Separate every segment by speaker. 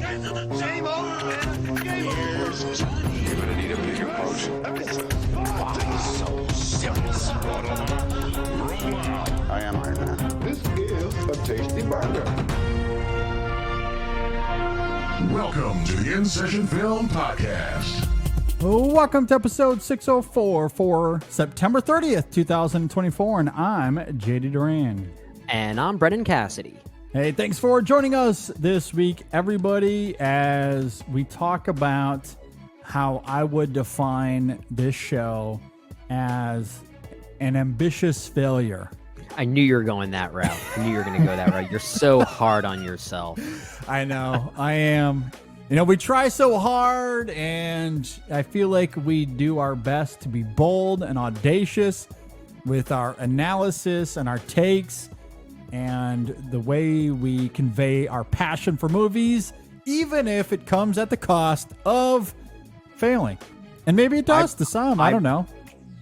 Speaker 1: Same old game over. Johnny.
Speaker 2: You're gonna need a bigger potion.
Speaker 1: So serious.
Speaker 2: I am Iron Man.
Speaker 3: This is a tasty burger.
Speaker 4: Welcome to the InSession Film Podcast.
Speaker 5: Welcome to episode 604 for September 30th, 2024, and I'm JD Duran.
Speaker 6: And I'm Brendan Cassidy.
Speaker 5: Hey, thanks for joining us this week, everybody, as we talk about how I would define this show as an ambitious failure.
Speaker 6: I knew you were going that route. I knew you were going to go that route. You're so hard on yourself.
Speaker 5: I know, I am. You know, we try so hard, and I feel like we do our best to be bold and audacious with our analysis and our takes and the way we convey our passion for movies, even if it comes at the cost of failing. And maybe it does to some. I don't know.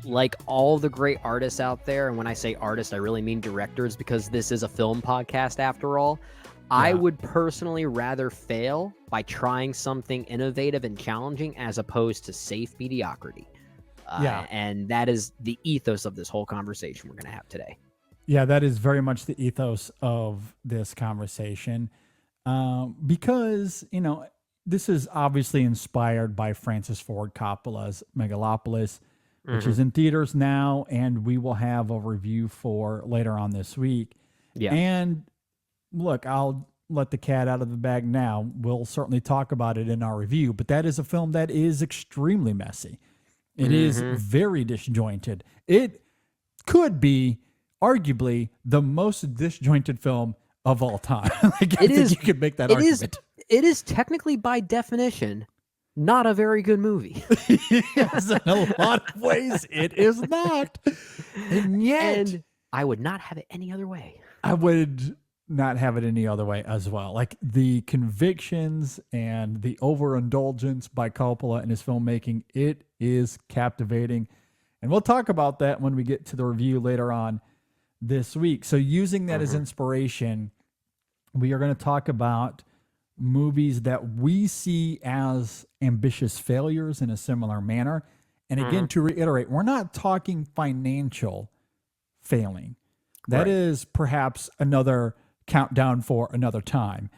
Speaker 6: Like all the great artists out there, and when I say artists, I really mean directors, because this is a film podcast after all. I would personally rather fail by trying something innovative and challenging as opposed to safe mediocrity. And that is the ethos of this whole conversation we're going to have today.
Speaker 5: Yeah, that is very much the ethos of this conversation. Because, you know, this is obviously inspired by Francis Ford Coppola's Megalopolis, which is in theaters now, and we will have a review for later on this week.
Speaker 6: Yeah.
Speaker 5: And look, I'll let the cat out of the bag now. We'll certainly talk about it in our review, but that is a film that is extremely messy. It is very disjointed. It could be arguably the most disjointed film of all time. I think you could make that argument.
Speaker 6: It is technically, by definition, not a very good movie.
Speaker 5: Yes, in a lot of ways, it is not. And yet,
Speaker 6: And I would not have it any other way.
Speaker 5: I would not have it any other way as well. Like the convictions and the overindulgence by Coppola in his filmmaking, it is captivating. And we'll talk about that when we get to the review later on this week. So using that as inspiration, we are going to talk about movies that we see as ambitious failures in a similar manner. And again, to reiterate, we're not talking financial failing. That is perhaps another countdown for another time.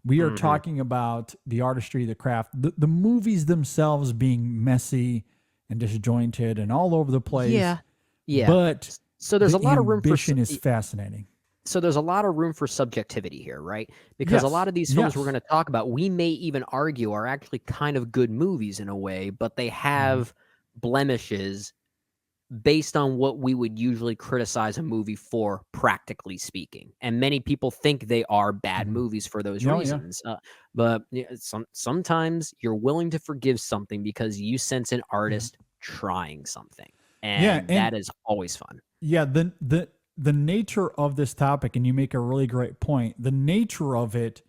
Speaker 5: We are talking about the artistry, the craft, the movies themselves being messy and disjointed and all over the place.
Speaker 6: Yeah.
Speaker 5: But
Speaker 6: So there's a lot of room for
Speaker 5: ambition is fascinating.
Speaker 6: So there's a lot of room for subjectivity here, right? Because a lot of these films we're going to talk about, we may even argue are actually kind of good movies in a way, but they have blemishes based on what we would usually criticize a movie for, practically speaking. And many people think they are bad movies for those reasons. But sometimes you're willing to forgive something because you sense an artist trying something. And that is always fun.
Speaker 5: Yeah, the nature of this topic, and you make a really great point, the nature of it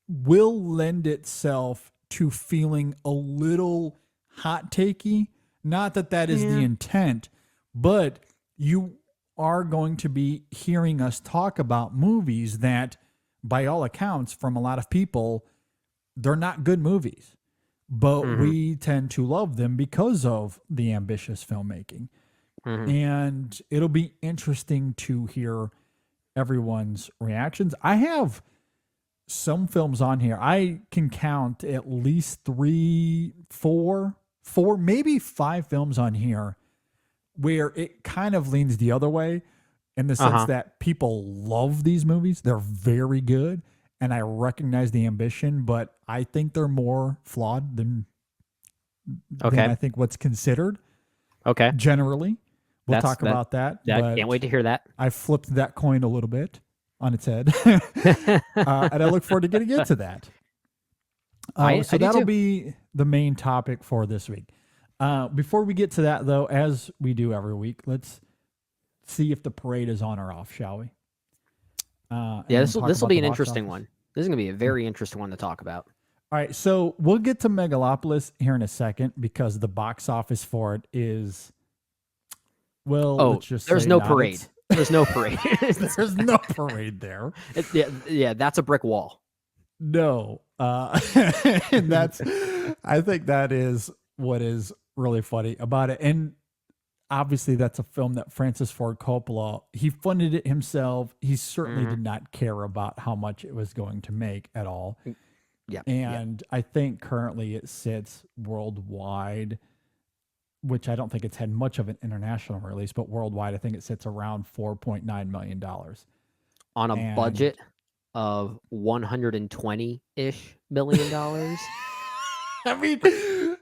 Speaker 5: will lend itself to feeling a little hot takey. Not that is the intent, but you are going to be hearing us talk about movies that, by all accounts, from a lot of people, they're not good movies. But we tend to love them because of the ambitious filmmaking. And it'll be interesting to hear everyone's reactions. I have some films on here. I can count at least 3, 4, maybe 5 films on here where it kind of leans the other way in the sense that people love these movies. They're very good, and I recognize the ambition, but I think they're more flawed than I think what's considered.
Speaker 6: Okay.
Speaker 5: Generally. We'll talk about that.
Speaker 6: I can't wait to hear that.
Speaker 5: I flipped that coin a little bit on its head. And I look forward to getting into that. So that'll be the main topic for this week. Before we get to that, though, as we do every week, let's see if the parade is on or off, shall we?
Speaker 6: This will be an interesting one. This is going to be a very interesting one to talk about.
Speaker 5: All right, so we'll get to Megalopolis here in a second because the box office for it is... Well, let's just
Speaker 6: there's
Speaker 5: say
Speaker 6: no parade. There's no parade.
Speaker 5: There's no parade there.
Speaker 6: Yeah, that's a brick wall.
Speaker 5: No. And I think that is what is really funny about it. And obviously that's a film that Francis Ford Coppola, he funded it himself. He certainly did not care about how much it was going to make at all.
Speaker 6: Yeah.
Speaker 5: And I think currently it sits worldwide, which I don't think it's had much of an international release, but worldwide, I think it sits around $4.9 million.
Speaker 6: On a budget of $120-ish million.
Speaker 5: I mean,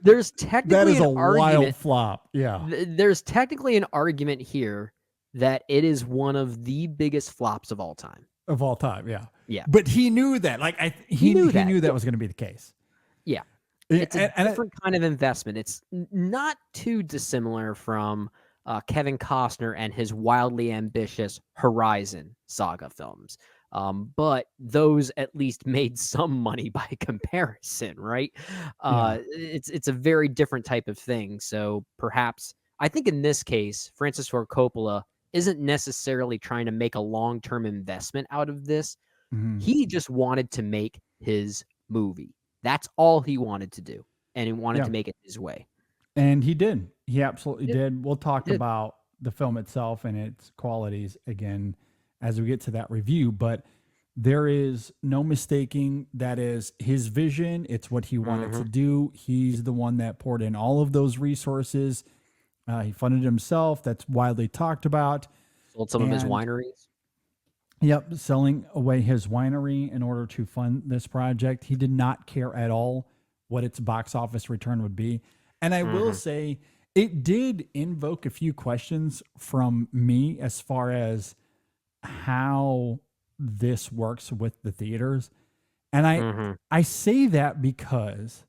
Speaker 6: there's technically
Speaker 5: that is a
Speaker 6: argument,
Speaker 5: wild flop. Yeah.
Speaker 6: There's technically an argument here that it is one of the biggest flops of all time.
Speaker 5: Of all time, yeah.
Speaker 6: Yeah.
Speaker 5: But he knew that. Like he knew that was going to be the case.
Speaker 6: Yeah. It's a different kind of investment. It's not too dissimilar from Kevin Costner and his wildly ambitious Horizon saga films. But those at least made some money by comparison, right? It's a very different type of thing. So perhaps, I think in this case, Francis Ford Coppola isn't necessarily trying to make a long-term investment out of this. He just wanted to make his movie. That's all he wanted to do. And he wanted to make it his way.
Speaker 5: And he did. He absolutely did. We'll talk about the film itself and its qualities again as we get to that review, but there is no mistaking that is his vision. It's what he wanted to do. He's the one that poured in all of those resources. He funded himself. That's widely talked about.
Speaker 6: Sold some of his wineries.
Speaker 5: Yep, selling away his winery in order to fund this project. He did not care at all what its box office return would be. And I will say it did invoke a few questions from me as far as how this works with the theaters. And I say that because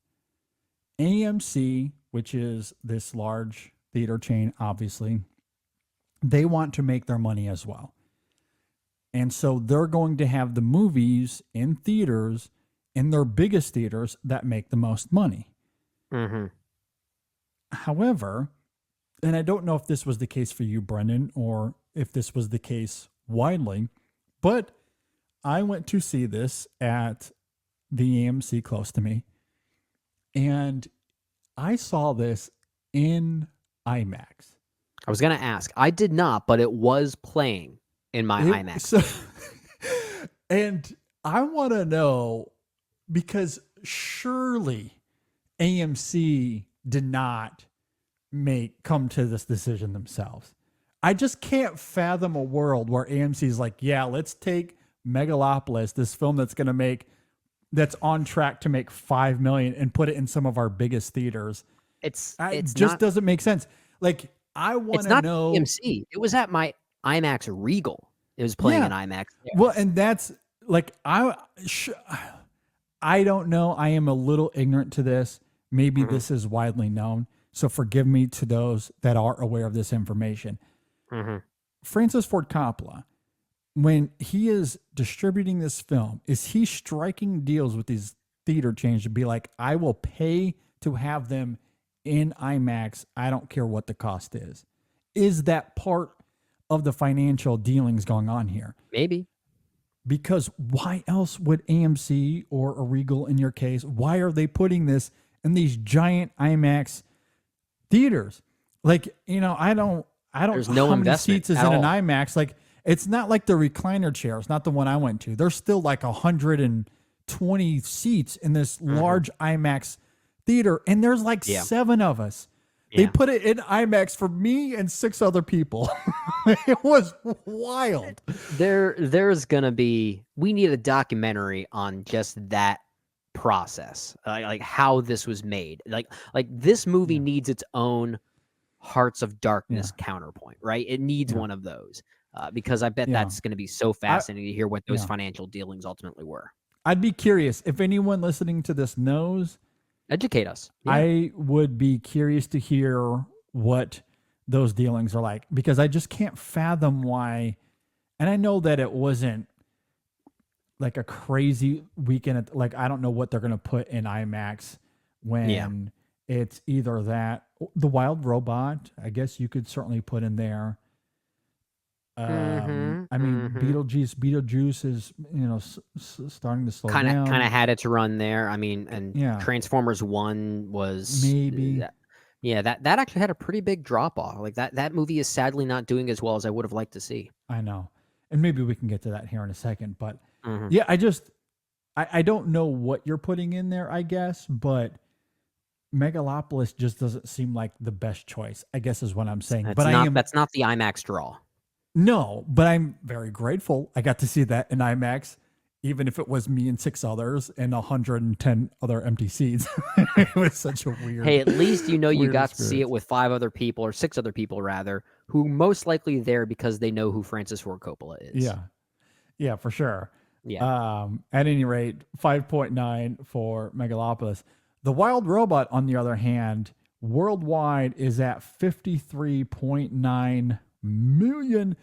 Speaker 5: AMC, which is this large theater chain, obviously, they want to make their money as well. And so they're going to have the movies in theaters, in their biggest theaters, that make the most money. However, and I don't know if this was the case for you, Brendan, or if this was the case widely, but I went to see this at the AMC close to me, and I saw this in IMAX.
Speaker 6: I was going to ask. I did not, but it was playing in my IMAX.
Speaker 5: So, and I want to know, because surely AMC did not come to this decision themselves. I just can't fathom a world where AMC is like, yeah, let's take Megalopolis, this film that's on track to make $5 million, and put it in some of our biggest theaters. It just doesn't make sense. Like, I want to know.
Speaker 6: AMC. It was at my IMAX Regal. It was playing in IMAX. There.
Speaker 5: Well, and that's like, I don't know. I am a little ignorant to this. Maybe this is widely known. So forgive me to those that are aware of this information. Francis Ford Coppola, when he is distributing this film, is he striking deals with these theater chains to be like, I will pay to have them in IMAX. I don't care what the cost is. Is that part of the financial dealings going on here?
Speaker 6: Maybe.
Speaker 5: Because why else would AMC or a Regal, in your case, why are they putting this in these giant IMAX theaters? Like, I don't
Speaker 6: There's
Speaker 5: know
Speaker 6: no
Speaker 5: how many
Speaker 6: investment
Speaker 5: seats is in
Speaker 6: at
Speaker 5: an
Speaker 6: all.
Speaker 5: IMAX. Like, it's not like the recliner chairs, not the one I went to. There's still like 120 seats in this large IMAX theater, and there's like 7 of us. They put it in IMAX for me and 6 other people. It was wild.
Speaker 6: There's gonna be. We need a documentary on just that process, like how this was made. Like this movie needs its own Hearts of Darkness counterpoint, right? It needs one of those because I bet that's going to be so fascinating to hear what those financial dealings ultimately were.
Speaker 5: I'd be curious if anyone listening to this knows.
Speaker 6: Educate us. Yeah.
Speaker 5: I would be curious to hear what those dealings are like, because I just can't fathom why. And I know that it wasn't like a crazy weekend. Like, I don't know what they're going to put in IMAX when it's either that, The Wild Robot, I guess you could certainly put in there. I mean, Beetlejuice is, starting to slow
Speaker 6: kind
Speaker 5: down.
Speaker 6: of had its run there. I mean, and Transformers 1 was
Speaker 5: maybe.
Speaker 6: That actually had a pretty big drop off. Like that movie is sadly not doing as well as I would have liked to see.
Speaker 5: I know. And maybe we can get to that here in a second, but yeah, I don't know what you're putting in there, I guess, but Megalopolis just doesn't seem like the best choice, I guess is what I'm saying.
Speaker 6: That's not the IMAX draw.
Speaker 5: No, but I'm very grateful I got to see that in IMAX, even if it was me and 6 others and 110 other empty seats. It was such a weird.
Speaker 6: Hey, at least you got to see it with 5 other people, or 6 other people rather, who most likely there because they know who Francis Ford Coppola is.
Speaker 5: Yeah, for sure.
Speaker 6: Yeah.
Speaker 5: At any rate, 5.9 for Megalopolis. The Wild Robot, on the other hand, worldwide is at $53.9 million.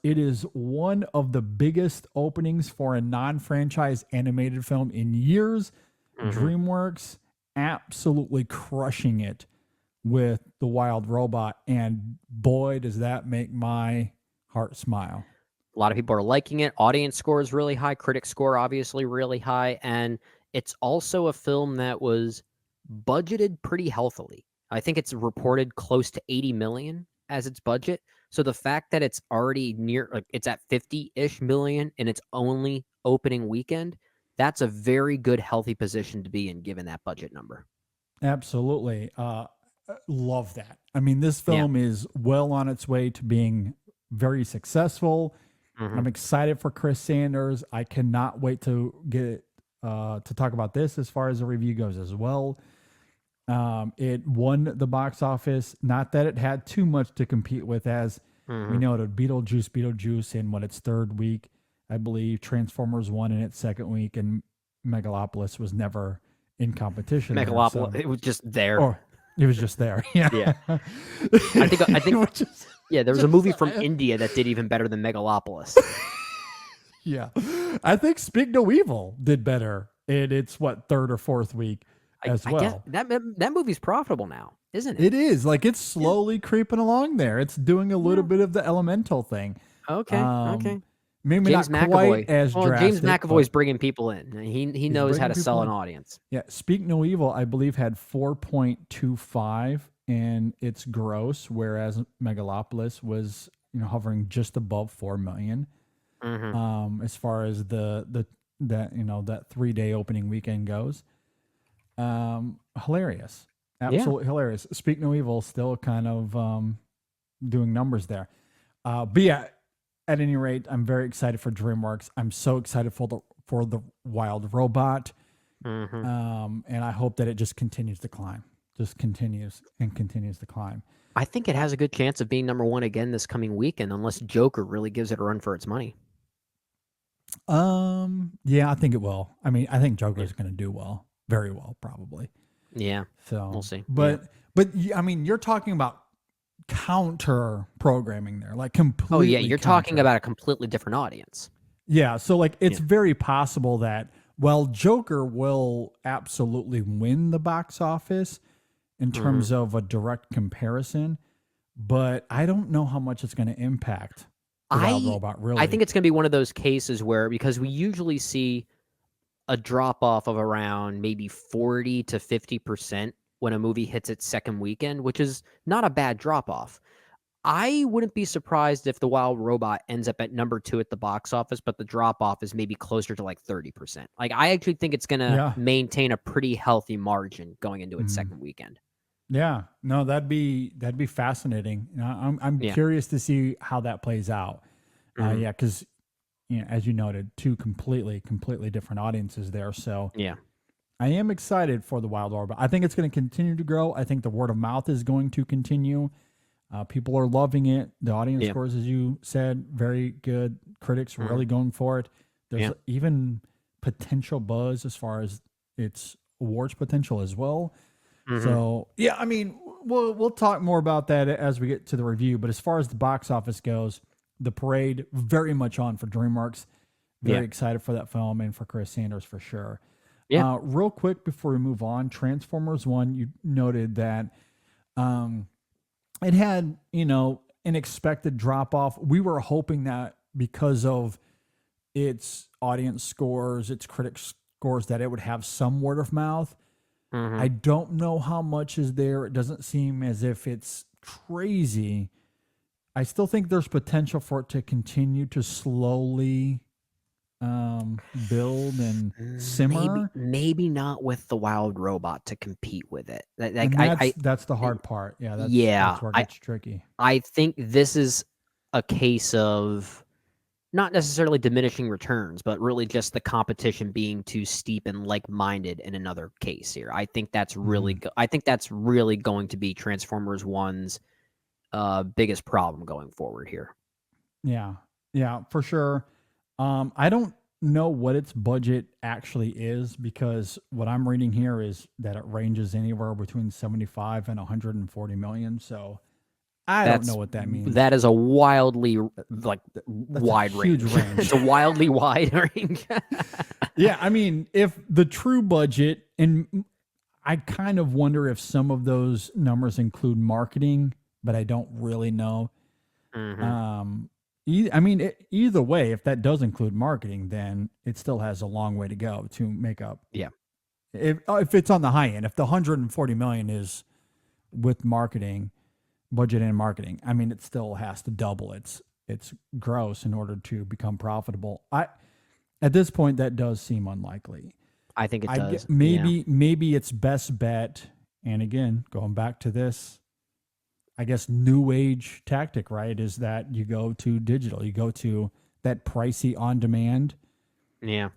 Speaker 5: It is one of the biggest openings for a non-franchise animated film in years. DreamWorks absolutely crushing it with The Wild Robot, and boy, does that make my heart smile.
Speaker 6: A lot of people are liking it. Audience score is really high. Critic score obviously really high, and it's also a film that was budgeted pretty healthily. I think it's reported close to 80 million as its budget. So the fact that it's already it's at 50-ish million in its only opening weekend, that's a very good, healthy position to be in given that budget number.
Speaker 5: Absolutely. Love that. I mean, this film is well on its way to being very successful. I'm excited for Chris Sanders. I cannot wait to get to talk about this as far as the review goes as well. It won the box office. Not that it had too much to compete with, as we noted, Beetlejuice in its 3rd week, I believe. Transformers 1 in its 2nd week, and Megalopolis was never in competition.
Speaker 6: Megalopolis, it was just there.
Speaker 5: Or it was just there. Yeah.
Speaker 6: I think. There was a movie from India that did even better than Megalopolis.
Speaker 5: Yeah, I think Speak No Evil did better in its 3rd or 4th week as well.
Speaker 6: That movie's profitable now, isn't it?
Speaker 5: It is. Like, it's slowly creeping along there. It's doing a little bit of the Elemental thing.
Speaker 6: Okay.
Speaker 5: Maybe
Speaker 6: James
Speaker 5: not
Speaker 6: McAvoy.
Speaker 5: quite as drastic.
Speaker 6: James McAvoy's bringing people in. He knows how to sell an audience.
Speaker 5: Yeah, Speak No Evil, I believe, had 4.25 in its gross, whereas Megalopolis was hovering just above 4 million. As far as that 3-day opening weekend goes. Hilarious. Absolutely hilarious. Speak No Evil still kind of doing numbers there. But yeah, at any rate, I'm very excited for DreamWorks. I'm so excited for the Wild Robot. And I hope that it just continues to climb. Just continues to climb.
Speaker 6: I think it has a good chance of being number 1 again this coming weekend, unless Joker really gives it a run for its money.
Speaker 5: Yeah, I think it will. I mean, I think Joker is going to do well. Very well, probably.
Speaker 6: Yeah.
Speaker 5: So
Speaker 6: we'll see.
Speaker 5: But I mean, you're talking about counter programming there, like completely.
Speaker 6: Oh yeah, you're talking about a completely different audience.
Speaker 5: Yeah, so it's very possible that Joker will absolutely win the box office in terms of a direct comparison, but I don't know how much it's going to impact the Wild Robot, really.
Speaker 6: I think it's going to be one of those cases where, because we usually see a drop off of around maybe 40 to 50% when a movie hits its 2nd weekend, which is not a bad drop off. I wouldn't be surprised if The Wild Robot ends up at number 2 at the box office, but the drop off is maybe closer to 30%. Like, I actually think it's going to maintain a pretty healthy margin going into its 2nd weekend.
Speaker 5: Yeah, no, that'd be fascinating. I'm curious to see how that plays out. Yeah, because as you noted, 2 completely different audiences there. So
Speaker 6: yeah,
Speaker 5: I am excited for the Wild Robot. I think it's going to continue to grow. I think the word of mouth is going to continue. People are loving it. The audience scores, as you said, very good. Critics really going for it. There's even potential buzz as far as its awards potential as well. So yeah, I mean, we'll talk more about that as we get to the review. But as far as the box office goes, the parade very much on for DreamWorks. Very excited for that film and for Chris Sanders for sure. Yeah. Real quick before we move on, Transformers 1, you noted that it had, an expected drop off. We were hoping that because of its audience scores, its critic scores, that it would have some word of mouth. I don't know how much is there. It doesn't seem as if it's crazy. I still think there's potential for it to continue to slowly build and simmer.
Speaker 6: Maybe not with the wild robot to compete with it.
Speaker 5: That's the hard part. Yeah, that's where it gets tricky.
Speaker 6: I think this is a case of not necessarily diminishing returns, but really just the competition being too steep and like-minded in another case here. I think that's really going to be Transformers 1's biggest problem going forward here.
Speaker 5: Yeah, for sure. I don't know what its budget actually is, because what I'm reading here is that it ranges anywhere between 75 and 140 million. So I don't know what that means.
Speaker 6: That is a wildly wide
Speaker 5: huge range.
Speaker 6: It's a wildly wide range.
Speaker 5: Yeah, I mean, if the true budget, and I kind of wonder if some of those numbers include marketing, but I don't really know. Either way, if that does include marketing, then it still has a long way to go to make up.
Speaker 6: Yeah.
Speaker 5: If it's on the high end, if the 140 million is with marketing, budget and marketing, I mean, it still has to double its gross in order to become profitable. At this point, that does seem unlikely.
Speaker 6: I think it does.
Speaker 5: Maybe its best bet, and again, going back to this, I guess, new age tactic, right, is that you go to digital. You go to that pricey on demand.
Speaker 6: Yeah.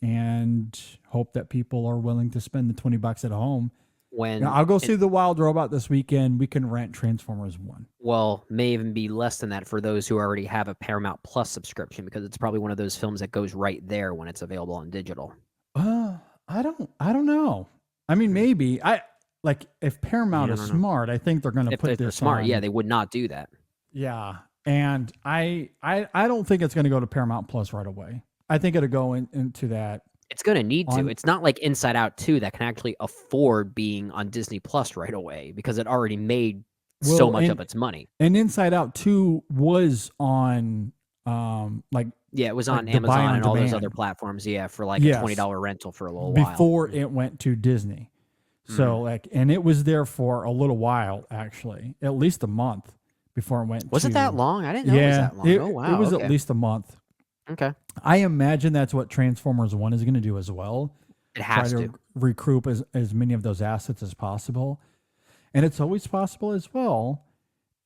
Speaker 5: And hope that people are willing to spend the $20 at home. I'll go see the Wild Robot this weekend. We can rent Transformers 1.
Speaker 6: Well, may even be less than that for those who already have a Paramount Plus subscription, because it's probably one of those films that goes right there when it's available on digital.
Speaker 5: I don't know. I mean, maybe. If Paramount is smart, I think they're going to put this
Speaker 6: they're smart,
Speaker 5: on.
Speaker 6: yeah, they would not do that.
Speaker 5: Yeah, and I don't think it's going to go to Paramount Plus right away. I think it'll go into that.
Speaker 6: It's going to need to. It's not like Inside Out 2 that can actually afford being on Disney Plus right away, because it already made so much of its money.
Speaker 5: And Inside Out 2 was on
Speaker 6: it was on Amazon and all those other platforms, for a $20 rental for a little while.
Speaker 5: Before it went to Disney. So and it was there for a little while, actually, at least a month before it went.
Speaker 6: Was it that long? I didn't know it was that long. Oh, wow.
Speaker 5: It was at least a month.
Speaker 6: Okay.
Speaker 5: I imagine that's what Transformers 1 is going to do as well.
Speaker 6: It has
Speaker 5: to recoup as many of those assets as possible. And it's always possible as well.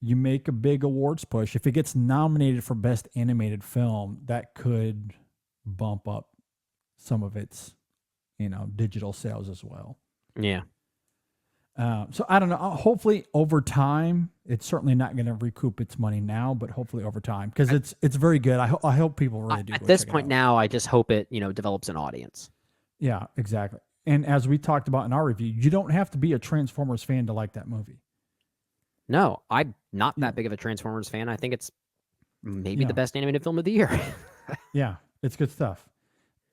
Speaker 5: You make a big awards push. If it gets nominated for Best Animated Film, that could bump up some of its, digital sales as well.
Speaker 6: Yeah.
Speaker 5: So I don't know. Hopefully over time, it's certainly not going to recoup its money now, but hopefully over time, because it's very good. I hope people really do.
Speaker 6: At this point now, I just hope it develops an audience.
Speaker 5: Yeah, exactly. And as we talked about in our review, you don't have to be a Transformers fan to like that movie.
Speaker 6: No, I'm not that big of a Transformers fan. I think it's maybe the best animated film of the year.
Speaker 5: Yeah, it's good stuff.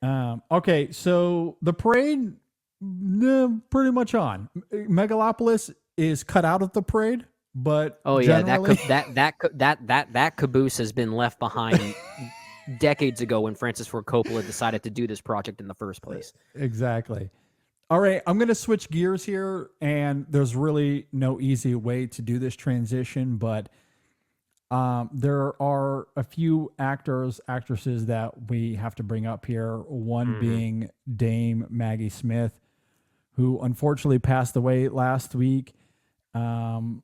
Speaker 5: Okay, so the parade, pretty much on. Megalopolis is cut out of the parade, but
Speaker 6: that caboose has been left behind decades ago when Francis Ford Coppola decided to do this project in the first place.
Speaker 5: Exactly. All right, I'm going to switch gears here, and there's really no easy way to do this transition, but there are a few actresses that we have to bring up here, one being Dame Maggie Smith, who unfortunately passed away last week. How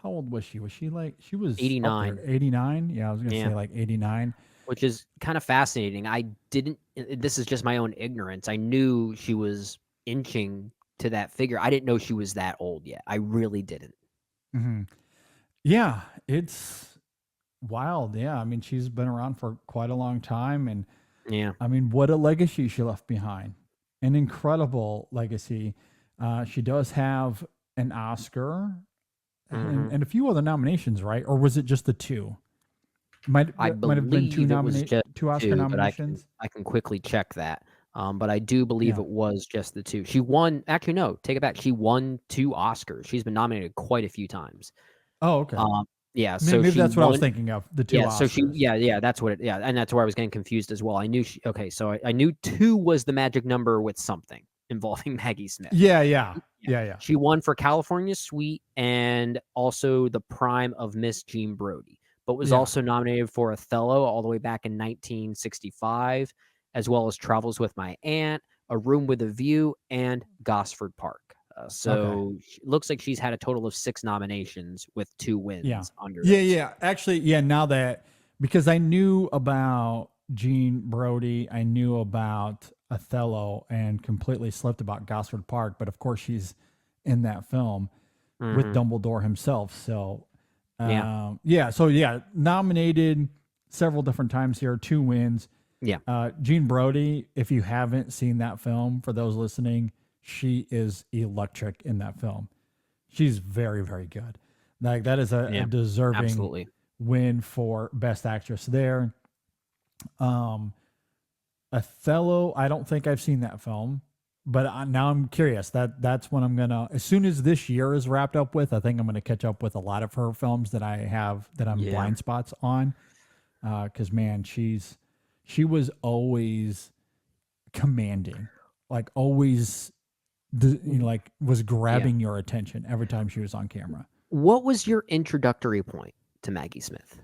Speaker 5: old was she? She was
Speaker 6: 89.
Speaker 5: 89? Yeah, I was going to say 89.
Speaker 6: Which is kind of fascinating. This is just my own ignorance. I knew she was inching to that figure. I didn't know she was that old yet. I really didn't.
Speaker 5: Mm-hmm. Yeah, it's wild. Yeah, I mean, she's been around for quite a long time. And I mean, what a legacy she left behind. An incredible legacy. She does have an Oscar and a few other nominations, right? Or was it just the two? Might have been two Oscar nominations.
Speaker 6: I can quickly check that. But I do believe it was just the two. She won. Actually, no, take it back. She won 2 Oscars. She's been nominated quite a few times.
Speaker 5: Oh, okay.
Speaker 6: Yeah, so
Speaker 5: maybe
Speaker 6: she
Speaker 5: that's what I was
Speaker 6: won.
Speaker 5: thinking of. The two
Speaker 6: Yeah,
Speaker 5: Oscars.
Speaker 6: so that's what it. Yeah, and that's where I was getting confused as well. I knew. Okay, so I knew 2 was the magic number with something involving Maggie Smith.
Speaker 5: Yeah.
Speaker 6: She won for California Suite and also the prime of Miss Jean Brodie, but was also nominated for Othello all the way back in 1965, as well as Travels with My Aunt, A Room with a View, and Gosford Park. So it looks like she's had a total of 6 nominations with 2 wins under it.
Speaker 5: Yeah. Actually, now that, because I knew about Jean Brodie, I knew about Othello, and completely slipped about Gosford Park. But of course, she's in that film with Dumbledore himself. So, nominated several different times here, 2 wins.
Speaker 6: Yeah.
Speaker 5: Jean Brodie, if you haven't seen that film, for those listening, she is electric in that film. She's very, very good. Like, that is a deserving win for Best Actress there. Othello, I don't think I've seen that film, but now I'm curious. That's when I'm gonna, as soon as this year is wrapped up with, I think I'm gonna catch up with a lot of her films that I'm blind spots on. Because man, she was always commanding, like always. Was grabbing your attention every time she was on camera.
Speaker 6: What was your introductory point to Maggie Smith?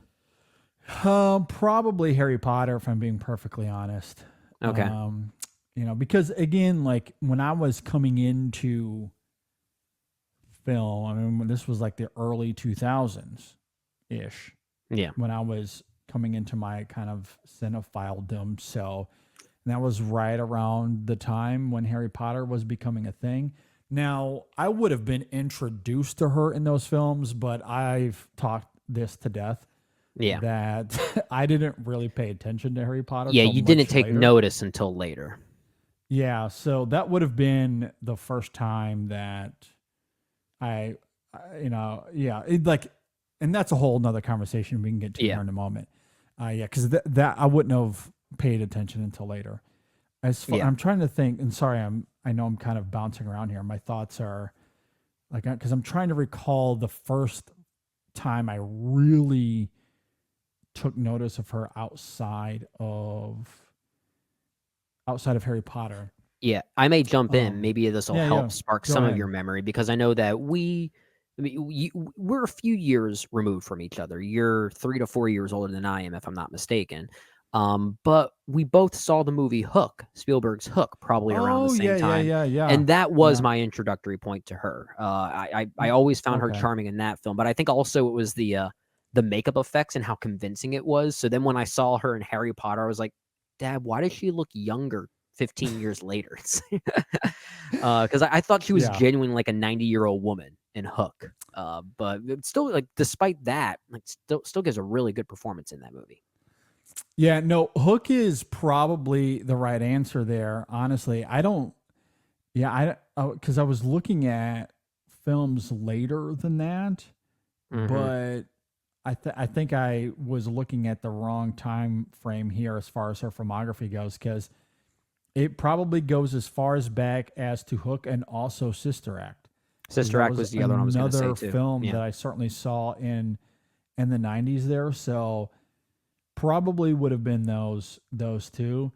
Speaker 5: Probably Harry Potter, if I'm being perfectly honest.
Speaker 6: Okay.
Speaker 5: Because again, like when I was coming into film, I mean, this was like the early 2000s ish.
Speaker 6: Yeah.
Speaker 5: When I was coming into my kind of cinephiledom. So that was right around the time when Harry Potter was becoming a thing. Now, I would have been introduced to her in those films, but I've talked this to death.
Speaker 6: Yeah.
Speaker 5: That I didn't really pay attention to Harry Potter.
Speaker 6: Yeah, you didn't take notice until later.
Speaker 5: Yeah, so that would have been the first time that and that's a whole nother conversation we can get to here in a moment. Because that I wouldn't have paid attention until later. I'm trying to think, and sorry, I know I'm kind of bouncing around here. My thoughts are like, because I'm trying to recall the first time I really took notice of her outside of Harry Potter.
Speaker 6: Yeah, I may jump in. Maybe this will help spark some of your memory, because I know that we're a few years removed from each other. You're 3 to 4 years older than I am, if I'm not mistaken. But we both saw the movie Hook, Spielberg's Hook, probably around the same time.
Speaker 5: Yeah.
Speaker 6: And that was my introductory point to her. I always found her charming in that film, but I think also it was the makeup effects and how convincing it was. So then when I saw her in Harry Potter, I was like, Dad, why does she look younger 15 years later? Because I thought she was genuinely like a 90-year-old woman in Hook. But it's still, like, despite that, like, still gives a really good performance in that movie.
Speaker 5: Yeah, no, Hook is probably the right answer there. Honestly, because I was looking at films later than that, but I think I was looking at the wrong time frame here as far as her filmography goes, because it probably goes as far as back as to Hook and also Sister Act.
Speaker 6: Sister Act was the other one I was going to say too.
Speaker 5: Another film that I certainly saw in the 90s there. So probably would have been those two.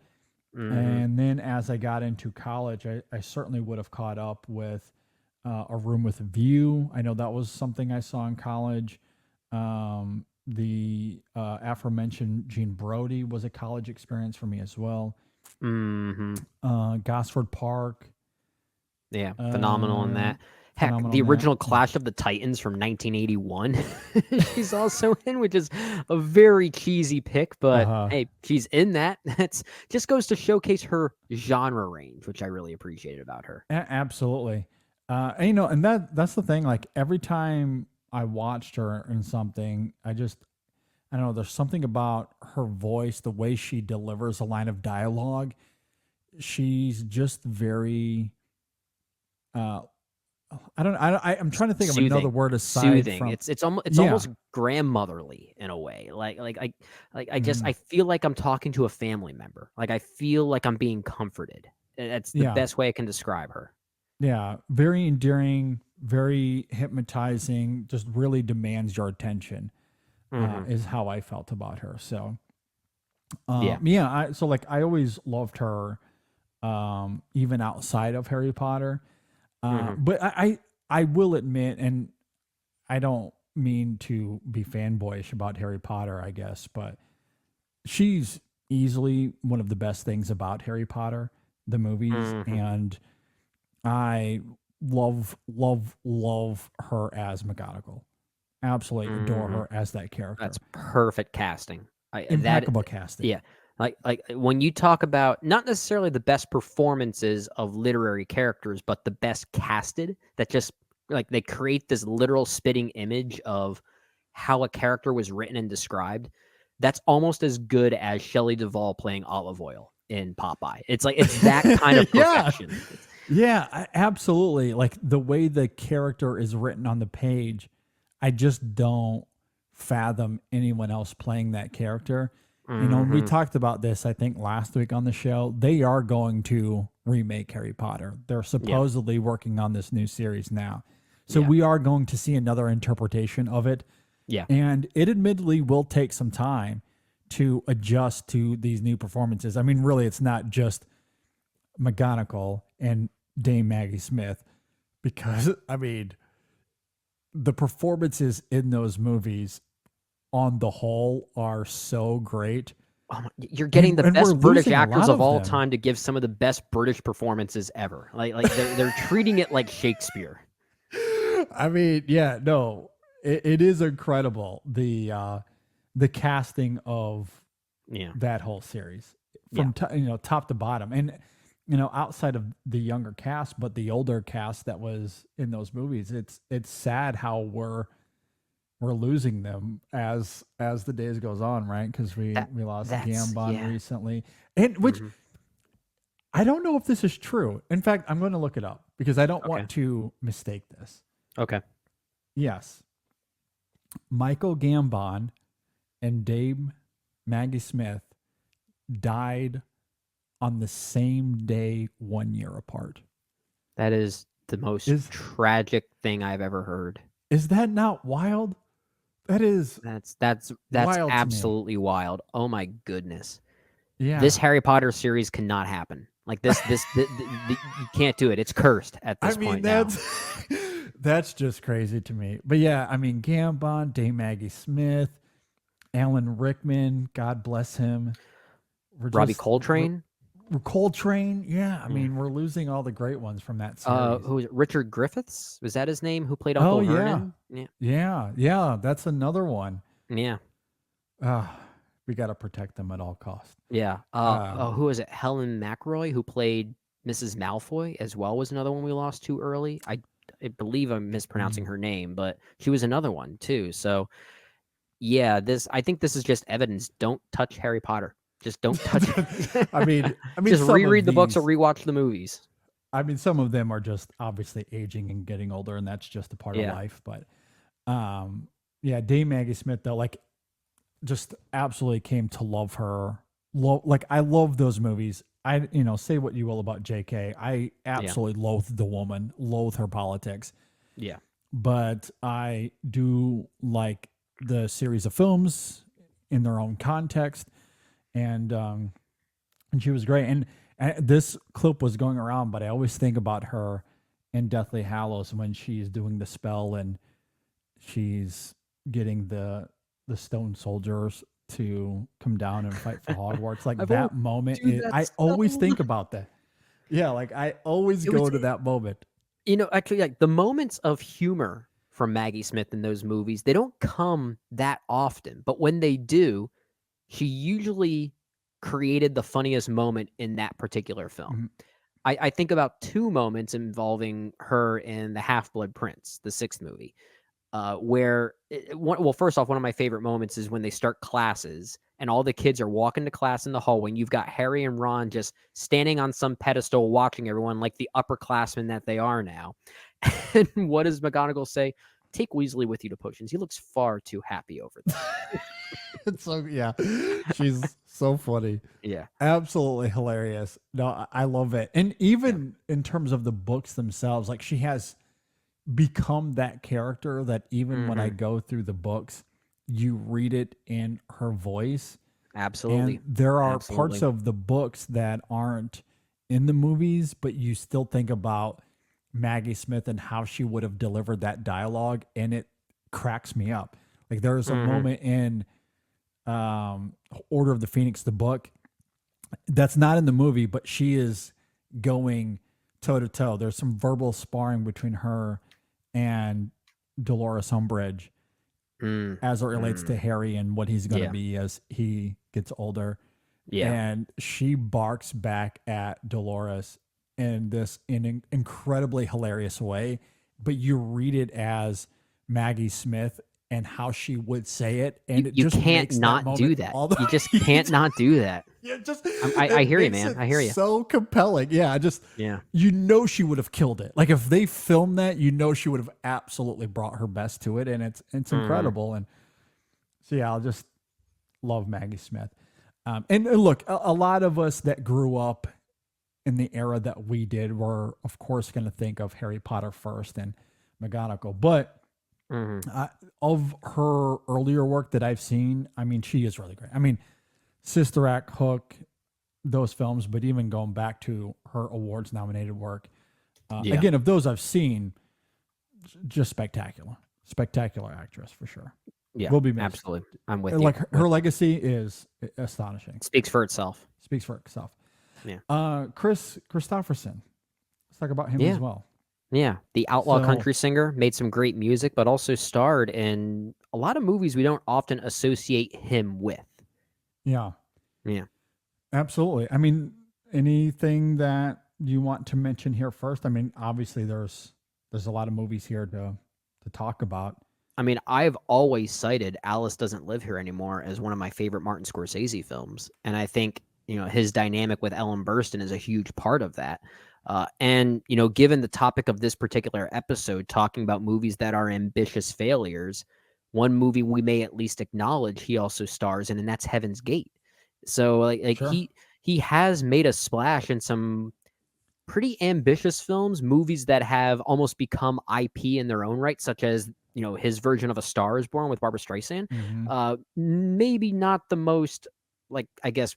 Speaker 5: And then as I got into college, I certainly would have caught up with A Room with a View. I know that was something I saw in college. The aforementioned Jean Brodie was a college experience for me as well. Gosford Park.
Speaker 6: Yeah, phenomenal in that. Heck, the original Clash of the Titans from 1981. She's also in, which is a very cheesy pick, but hey, she's in that. That's just goes to showcase her genre range, which I really appreciated about her.
Speaker 5: Absolutely. And that's the thing. Like, every time I watched her in something, I don't know, there's something about her voice, the way she delivers a line of dialogue. She's just very, I'm trying to think
Speaker 6: soothing.
Speaker 5: of another word aside
Speaker 6: Soothing.
Speaker 5: from
Speaker 6: It's almost grandmotherly in a way. I feel like I'm talking to a family member. Like, I feel like I'm being comforted. That's the best way I can describe her.
Speaker 5: Yeah, very endearing, very hypnotizing, just really demands your attention. is how I felt about her. So,
Speaker 6: Yeah.
Speaker 5: I always loved her, even outside of Harry Potter. But I will admit, and I don't mean to be fanboyish about Harry Potter, I guess, but she's easily one of the best things about Harry Potter, the movies, and I love her as McGonagall. Absolutely adore her as that character.
Speaker 6: That's perfect casting.
Speaker 5: Impeccable casting.
Speaker 6: Yeah. Like when you talk about not necessarily the best performances of literary characters, but the best casted, that just like they create this literal spitting image of how a character was written and described. That's almost as good as Shelley Duvall playing Olive Oyl in Popeye. It's that kind of perfection.
Speaker 5: Yeah, absolutely. Like the way the character is written on the page, I just don't fathom anyone else playing that character. You know, we talked about this, I think, last week on the show. They are going to remake Harry Potter. They're supposedly working on this new series now. So we are going to see another interpretation of it.
Speaker 6: Yeah.
Speaker 5: And it admittedly will take some time to adjust to these new performances. I mean, really, it's not just McGonagall and Dame Maggie Smith, because, I mean, the performances in those movies on the whole are so great.
Speaker 6: You're getting the best British actors of all
Speaker 5: them.
Speaker 6: time to give some of the best British performances ever. Like they're treating it like Shakespeare.
Speaker 5: I mean, yeah, no, it is incredible. The casting of that whole series from top to bottom, and outside of the younger cast, but the older cast that was in those movies, it's sad how we're losing them as the days goes on, right? Because we lost Gambon recently, and which I don't know if this is true. In fact, I'm going to look it up because I don't want to mistake this.
Speaker 6: Okay.
Speaker 5: Yes, Michael Gambon and Dame Maggie Smith died on the same day 1 year apart.
Speaker 6: That is the most tragic thing I've ever heard.
Speaker 5: Is that not wild?
Speaker 6: That's
Speaker 5: wild
Speaker 6: absolutely wild. Oh my goodness.
Speaker 5: Yeah.
Speaker 6: This Harry Potter series cannot happen. Like this you can't do it. It's cursed at this point now.
Speaker 5: That's just crazy to me. But yeah, I mean, Gambon, Dame Maggie Smith, Alan Rickman, God bless him.
Speaker 6: Robbie Coltrane.
Speaker 5: Coltrane, yeah. I mean, we're losing all the great ones from that series.
Speaker 6: Who was it? Richard Griffiths? Was that his name? Who played Uncle Vernon?
Speaker 5: Yeah. That's another one.
Speaker 6: Yeah.
Speaker 5: We got to protect them at all costs.
Speaker 6: Yeah. Who was it? Helen McRoy, who played Mrs. Malfoy as well, was another one we lost too early. I believe I'm mispronouncing her name, but she was another one too. So, yeah, I think this is just evidence. Don't touch Harry Potter. Just don't touch it.
Speaker 5: I mean,
Speaker 6: just reread the books or rewatch the movies.
Speaker 5: I mean, some of them are just obviously aging and getting older, and that's just a part of life. But, Dame Maggie Smith, though, like, just absolutely came to love her. Like, I love those movies. Say what you will about JK. I absolutely loathe the woman, loathe her politics.
Speaker 6: Yeah.
Speaker 5: But I do like the series of films in their own context. And she was great. And this clip was going around, but I always think about her in Deathly Hallows when she's doing the spell and she's getting the stone soldiers to come down and fight for Hogwarts. Like that moment, I always think about that. Yeah, like I always go to that moment.
Speaker 6: Actually, like the moments of humor from Maggie Smith in those movies, they don't come that often. But when they do, she usually created the funniest moment in that particular film.
Speaker 5: Mm-hmm.
Speaker 6: I think about two moments involving her in The Half-Blood Prince, the 6th movie, where, first off, one of my favorite moments is when they start classes and all the kids are walking to class in the hallway and you've got Harry and Ron just standing on some pedestal watching everyone like the upperclassmen that they are now. And what does McGonagall say? Take Weasley with you to potions. He looks far too happy over there.
Speaker 5: She's so funny.
Speaker 6: Yeah,
Speaker 5: absolutely hilarious. No, I love it. And even in terms of the books themselves, like she has become that character that even when I go through the books, you read it in her voice.
Speaker 6: Absolutely.
Speaker 5: And there are
Speaker 6: Absolutely.
Speaker 5: parts of the books that aren't in the movies, but you still think about Maggie Smith and how she would have delivered that dialogue, and it cracks me up. Like there's a moment in Order of the Phoenix, the book, that's not in the movie, but she is going toe to toe. There's some verbal sparring between her and Dolores Umbridge as it relates to Harry and what he's going to be as he gets older.
Speaker 6: Yeah.
Speaker 5: And she barks back at Dolores in an incredibly hilarious way, but you read it as Maggie Smith and how she would say it, and it
Speaker 6: You
Speaker 5: just
Speaker 6: can't
Speaker 5: makes
Speaker 6: not
Speaker 5: that
Speaker 6: do
Speaker 5: moment
Speaker 6: that.
Speaker 5: all the
Speaker 6: You just can't not do that.
Speaker 5: Yeah, just
Speaker 6: I
Speaker 5: it
Speaker 6: hear you,
Speaker 5: makes
Speaker 6: man.
Speaker 5: it
Speaker 6: I hear you.
Speaker 5: So compelling. Yeah, you know she would have killed it. Like if they filmed that, you know she would have absolutely brought her best to it, and it's incredible. And so yeah, I'll just love Maggie Smith. And look, a lot of us that grew up in the era that we did were, of course, going to think of Harry Potter first and McGonagall, but of her earlier work that I've seen, I mean, she is really great. I mean, Sister Act, Hook, those films, but even going back to her awards nominated work, again, of those I've seen, just spectacular actress for sure.
Speaker 6: Yeah,
Speaker 5: will be missed.
Speaker 6: absolutely. I'm with you.
Speaker 5: Like her legacy is astonishing.
Speaker 6: Speaks for itself.
Speaker 5: Yeah. Chris Christopherson. Let's talk about him as well.
Speaker 6: Yeah, the outlaw country singer, made some great music, but also starred in a lot of movies we don't often associate him with.
Speaker 5: Yeah.
Speaker 6: Yeah.
Speaker 5: Absolutely. I mean, anything that you want to mention here first? I mean, obviously there's a lot of movies here to talk about.
Speaker 6: I mean, I've always cited Alice Doesn't Live Here Anymore as one of my favorite Martin Scorsese films. And I think, his dynamic with Ellen Burstyn is a huge part of that. And, given the topic of this particular episode, talking about movies that are ambitious failures, one movie we may at least acknowledge he also stars in, and that's Heaven's Gate. So sure. he has made a splash in some pretty ambitious films, movies that have almost become IP in their own right, such as, his version of A Star Is Born with Barbara Streisand. Maybe not the most,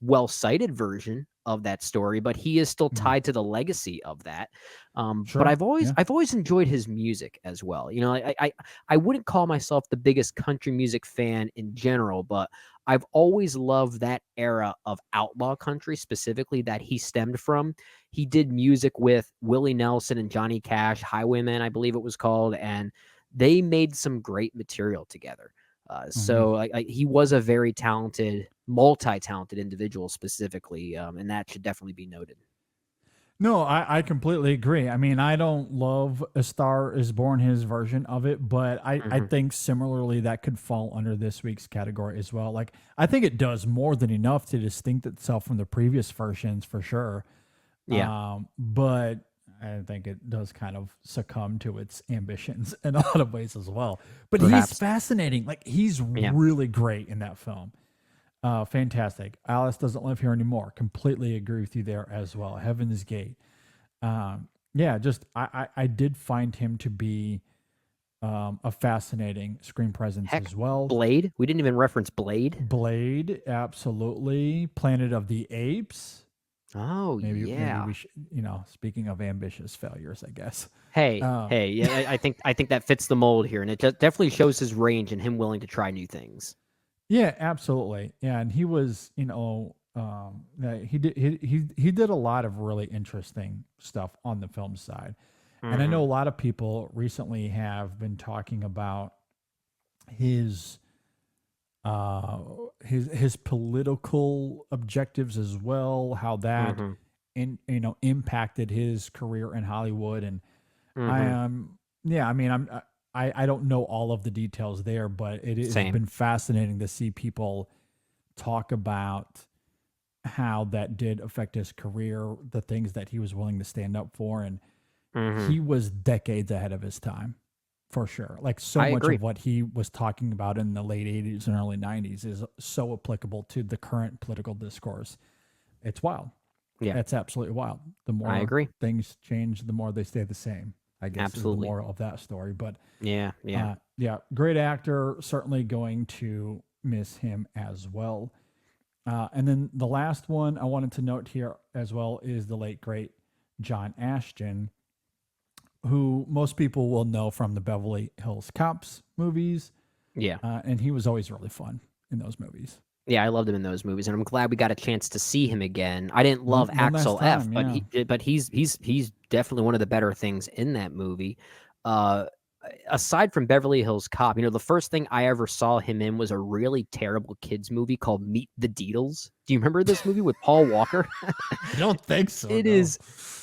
Speaker 6: well-cited version of that story, but he is still tied to the legacy of that.
Speaker 5: Sure.
Speaker 6: But I've always enjoyed his music as well. I wouldn't call myself the biggest country music fan in general, but I've always loved that era of outlaw country, specifically that he stemmed from. He did music with Willie Nelson and Johnny Cash, Highwayman, I believe it was called, and they made some great material together. So he was a very talented, multi-talented individual specifically, and that should definitely be noted.
Speaker 5: No, I completely agree. I mean, I don't love A Star Is Born, his version of it, but I think similarly that could fall under this week's category as well. Like, I think it does more than enough to distinct itself from the previous versions for sure.
Speaker 6: Yeah.
Speaker 5: But I think it does kind of succumb to its ambitions in a lot of ways as well. But
Speaker 6: Perhaps.
Speaker 5: He's fascinating. Like, he's really great in that film. Fantastic. Alice Doesn't Live Here Anymore. Completely agree with you there as well. Heaven's Gate. I did find him to be a fascinating screen presence as well.
Speaker 6: Blade. We didn't even reference Blade.
Speaker 5: Blade, absolutely. Planet of the Apes.
Speaker 6: Oh,
Speaker 5: Maybe we should, speaking of ambitious failures, I guess.
Speaker 6: Hey, yeah, I think that fits the mold here, and it definitely shows his range and him willing to try new things.
Speaker 5: Yeah, absolutely. Yeah, and he was, he did a lot of really interesting stuff on the film side. And I know a lot of people recently have been talking about his political objectives as well, how that impacted his career in Hollywood. And I don't know all of the details there, but it has been fascinating to see people talk about how that did affect his career, the things that he was willing to stand up for. And he was decades ahead of his time, for sure. Like much of what he was talking about in the late 80s and early 90s is so applicable to the current political discourse. It's wild. Yeah. It's absolutely wild. The more things change, the more they stay the same, I guess
Speaker 6: Absolutely.
Speaker 5: is the moral of that story. But
Speaker 6: Yeah.
Speaker 5: great actor. Certainly going to miss him as well. And then the last one I wanted to note here as well is the late great John Ashton, who most people will know from the Beverly Hills Cops movies.
Speaker 6: Yeah.
Speaker 5: And he was always really fun in those movies.
Speaker 6: Yeah, I loved him in those movies, and I'm glad we got a chance to see him again. I didn't love
Speaker 5: One last
Speaker 6: Axel
Speaker 5: time,
Speaker 6: F, but he's definitely one of the better things in that movie. Aside from Beverly Hills Cop, the first thing I ever saw him in was a really terrible kids movie called Meet the Deedles. Do you remember this movie with Paul Walker?
Speaker 5: I don't think so.
Speaker 6: It is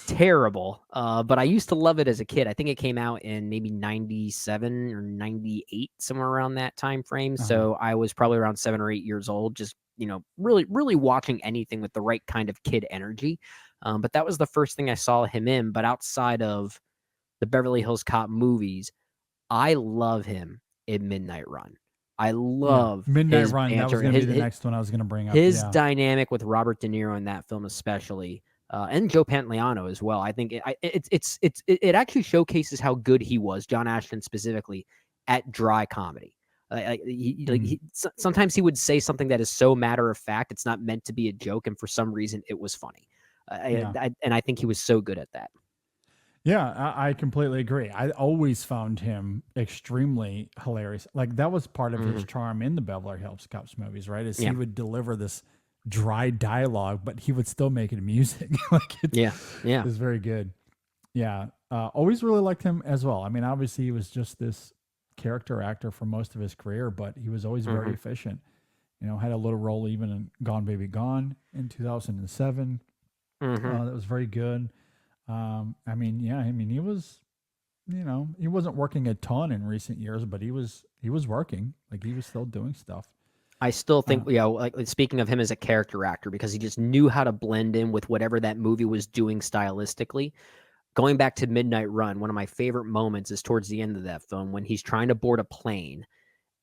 Speaker 6: terrible, but I used to love it as a kid. I think it came out in maybe 97 or 98, somewhere around that time frame. So I was probably around 7 or 8 years old, just, really, really watching anything with the right kind of kid energy. But that was the first thing I saw him in. But outside of the Beverly Hills Cop movies, I love him in Midnight Run. I love
Speaker 5: Midnight
Speaker 6: his
Speaker 5: Run.
Speaker 6: banter.
Speaker 5: That was going to be the next one I was going to bring up.
Speaker 6: His dynamic with Robert De Niro in that film, especially, and Joe Pantoliano as well. I think it actually showcases how good he was, John Ashton specifically, at dry comedy. Sometimes he would say something that is so matter of fact, it's not meant to be a joke, and for some reason, it was funny. And I think he was so good at that.
Speaker 5: Yeah, I completely agree. I always found him extremely hilarious. Like that was part of his charm in the Beverly Hills Cops movies, right? Is he would deliver this dry dialogue, but he would still make it amusing. It was very good. Yeah, always really liked him as well. I mean, obviously he was just this character actor for most of his career, but he was always very efficient. Had a little role even in Gone Baby Gone in 2007. That was very good. He was, he wasn't working a ton in recent years, but he was working. Like he was still doing stuff.
Speaker 6: I still think, like speaking of him as a character actor, because he just knew how to blend in with whatever that movie was doing stylistically. Going back to Midnight Run, one of my favorite moments is towards the end of that film when he's trying to board a plane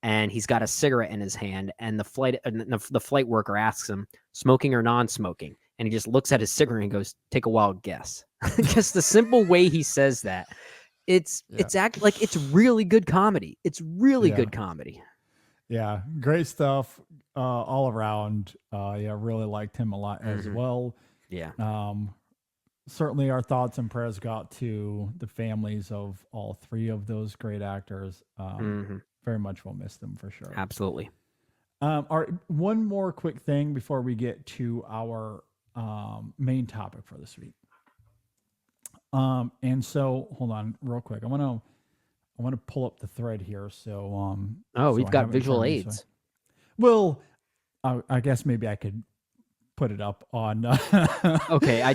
Speaker 6: and he's got a cigarette in his hand, and the flight worker asks him, smoking or non-smoking? And he just looks at his cigarette and goes, take a wild guess. Just the simple way he says that. It's really good comedy. It's really good comedy.
Speaker 5: Yeah. Great stuff all around. Really liked him a lot as well.
Speaker 6: Yeah.
Speaker 5: Certainly our thoughts and prayers go out to the families of all three of those great actors. Very much will miss them for sure.
Speaker 6: Absolutely.
Speaker 5: All right. One more quick thing before we get to our main topic for this week. And so hold on real quick. I want to pull up the thread here. So,
Speaker 6: we've got visual aids.
Speaker 5: Well, I guess maybe I could put it up on,
Speaker 6: okay. I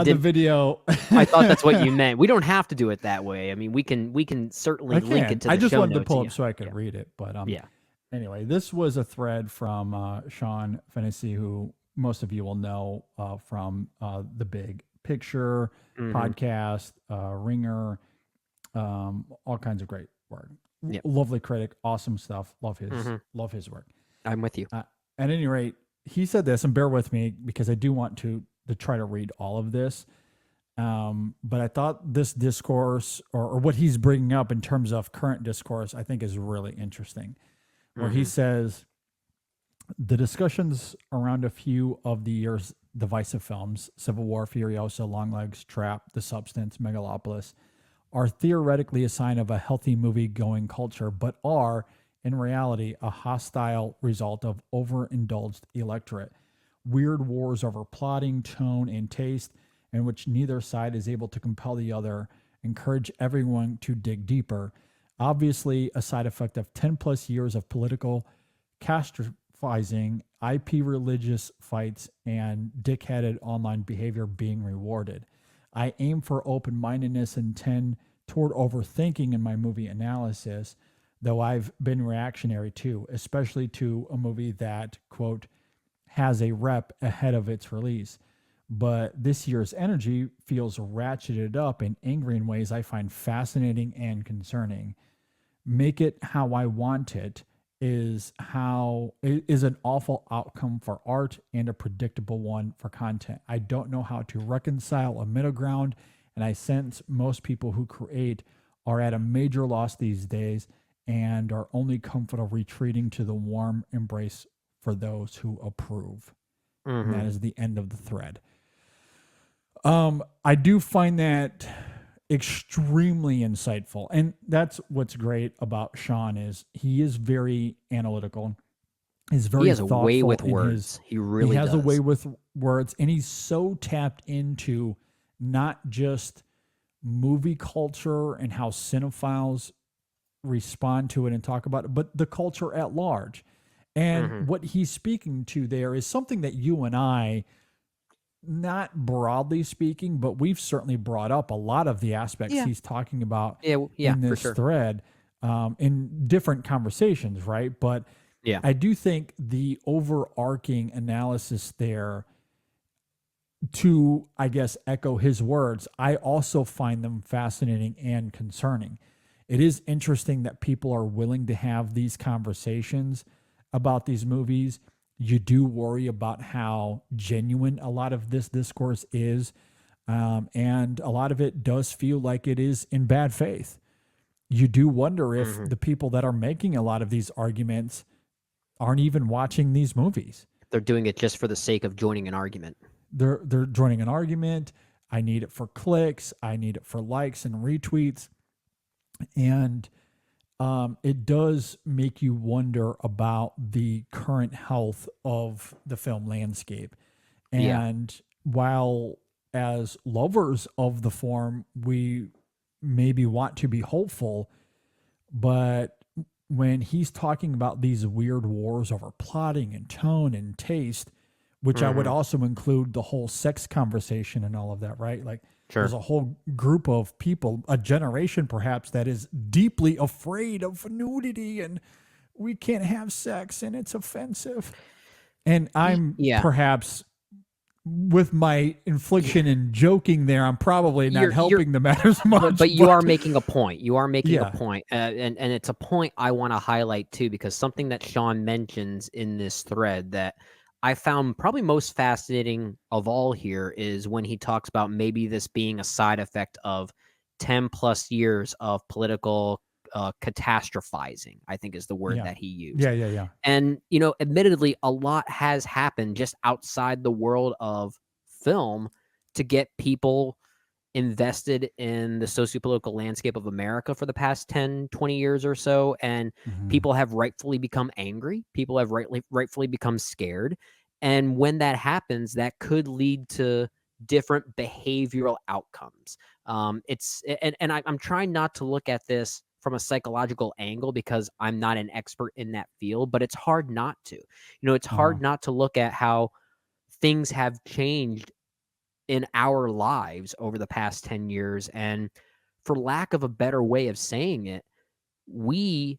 Speaker 5: did the video.
Speaker 6: I thought that's what you meant. We don't have to do it that way. I mean, we can certainly link it to the
Speaker 5: I just
Speaker 6: show
Speaker 5: wanted to
Speaker 6: notes.
Speaker 5: pull up so I could read it, but, anyway, this was a thread from, Sean Fennessy, who most of you will know from the Big Picture podcast, Ringer, all kinds of great work. Lovely critic, awesome stuff. Love his work.
Speaker 6: I'm with you.
Speaker 5: At any rate, he said this, and bear with me because I do want to try to read all of this. But I thought this discourse or what he's bringing up in terms of current discourse, I think is really interesting. Where he says, the discussions around a few of the year's divisive films, Civil War, Furiosa, Longlegs, Trap, The Substance, Megalopolis, are theoretically a sign of a healthy movie-going culture, but are, in reality, a hostile result of overindulged electorate. Weird wars over plotting, tone, and taste, in which neither side is able to compel the other, encourage everyone to dig deeper. Obviously, a side effect of 10-plus years of political catastrophizing, IP religious fights, and dick-headed online behavior being rewarded. I aim for open-mindedness and tend toward overthinking in my movie analysis, though I've been reactionary too, especially to a movie that, quote, has a rep ahead of its release. But this year's energy feels ratcheted up and angry in ways I find fascinating and concerning. Make it how I want it is an awful outcome for art and a predictable one for content. I don't know how to reconcile a middle ground And I sense most people who create are at a major loss these days and are only comfortable retreating to the warm embrace for those who approve. And that is the end of the thread. I do find that extremely insightful. And that's what's great about Sean is he is very analytical. He's very
Speaker 6: he has a
Speaker 5: thoughtful
Speaker 6: way with
Speaker 5: in
Speaker 6: words.
Speaker 5: He
Speaker 6: he really
Speaker 5: has
Speaker 6: does.
Speaker 5: a way with words, and he's so tapped into not just movie culture and how cinephiles respond to it and talk about it, but the culture at large. And what he's speaking to there is something that you and I, not broadly speaking, but we've certainly brought up a lot of the aspects he's talking about in this thread in different conversations, right? But I do think the overarching analysis there, to, I guess, echo his words, I also find them fascinating and concerning. It is interesting that people are willing to have these conversations about these movies. You do worry about how genuine a lot of this discourse is. And a lot of it does feel like it is in bad faith. You do wonder if the people that are making a lot of these arguments aren't even watching these movies.
Speaker 6: They're doing it just for the sake of joining an argument.
Speaker 5: They're joining an argument. I need it for clicks. I need it for likes and retweets. And it does make you wonder about the current health of the film landscape. And while as lovers of the form, we maybe want to be hopeful, but when he's talking about these weird wars over plotting and tone and taste, which I would also include the whole sex conversation and all of that, right? Like, there's a whole group of people, a generation perhaps, that is deeply afraid of nudity and we can't have sex and it's offensive. And I'm perhaps, with my infliction and joking there, I'm probably not helping the matters much.
Speaker 6: But you are making a point. You are making a point. And it's a point I want to highlight too, because something that Sean mentions in this thread that I found probably most fascinating of all here is when he talks about maybe this being a side effect of 10 plus years of political catastrophizing, I think is the word that he used.
Speaker 5: Yeah.
Speaker 6: And, admittedly, a lot has happened just outside the world of film to get people invested in the sociopolitical landscape of America for the past 10, 20 years or so. And people have rightfully become angry. People have rightfully become scared. And when that happens, that could lead to different behavioral outcomes. I'm trying not to look at this from a psychological angle because I'm not an expert in that field, but it's hard not to. It's hard not to look at how things have changed in our lives over the past 10 years. And for lack of a better way of saying it, we've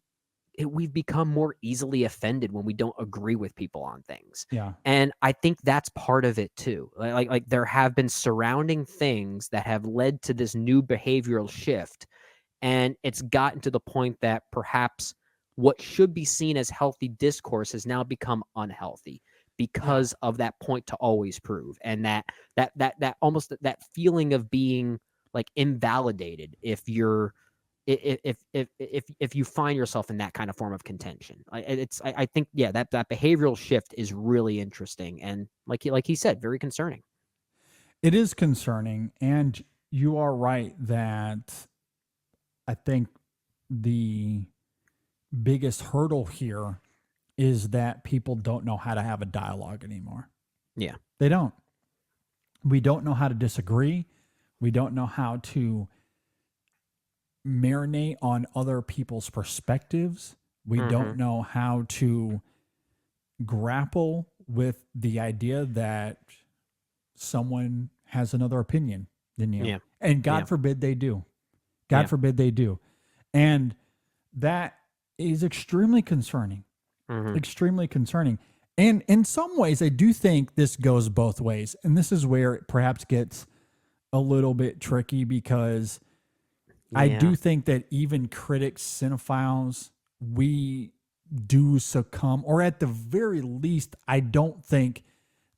Speaker 6: become more easily offended when we don't agree with people on things.
Speaker 5: Yeah.
Speaker 6: And I think that's part of it too. Like there have been surrounding things that have led to this new behavioral shift. And it's gotten to the point that perhaps what should be seen as healthy discourse has now become unhealthy because of that point to always prove. And that almost that feeling of being like invalidated if you find yourself in that kind of form of contention. I think that behavioral shift is really interesting and like he said, very concerning.
Speaker 5: It is concerning, and you are right that I think the biggest hurdle here is that people don't know how to have a dialogue anymore.
Speaker 6: Yeah.
Speaker 5: They don't. We don't know how to disagree. We don't know how to marinate on other people's perspectives. We don't know how to grapple with the idea that someone has another opinion than you.
Speaker 6: Yeah.
Speaker 5: And God forbid they do. God forbid they do. And that is extremely concerning. Extremely concerning. And in some ways, I do think this goes both ways. And this is where it perhaps gets a little bit tricky because I do think that even critics, cinephiles, we do succumb, or at the very least, I don't think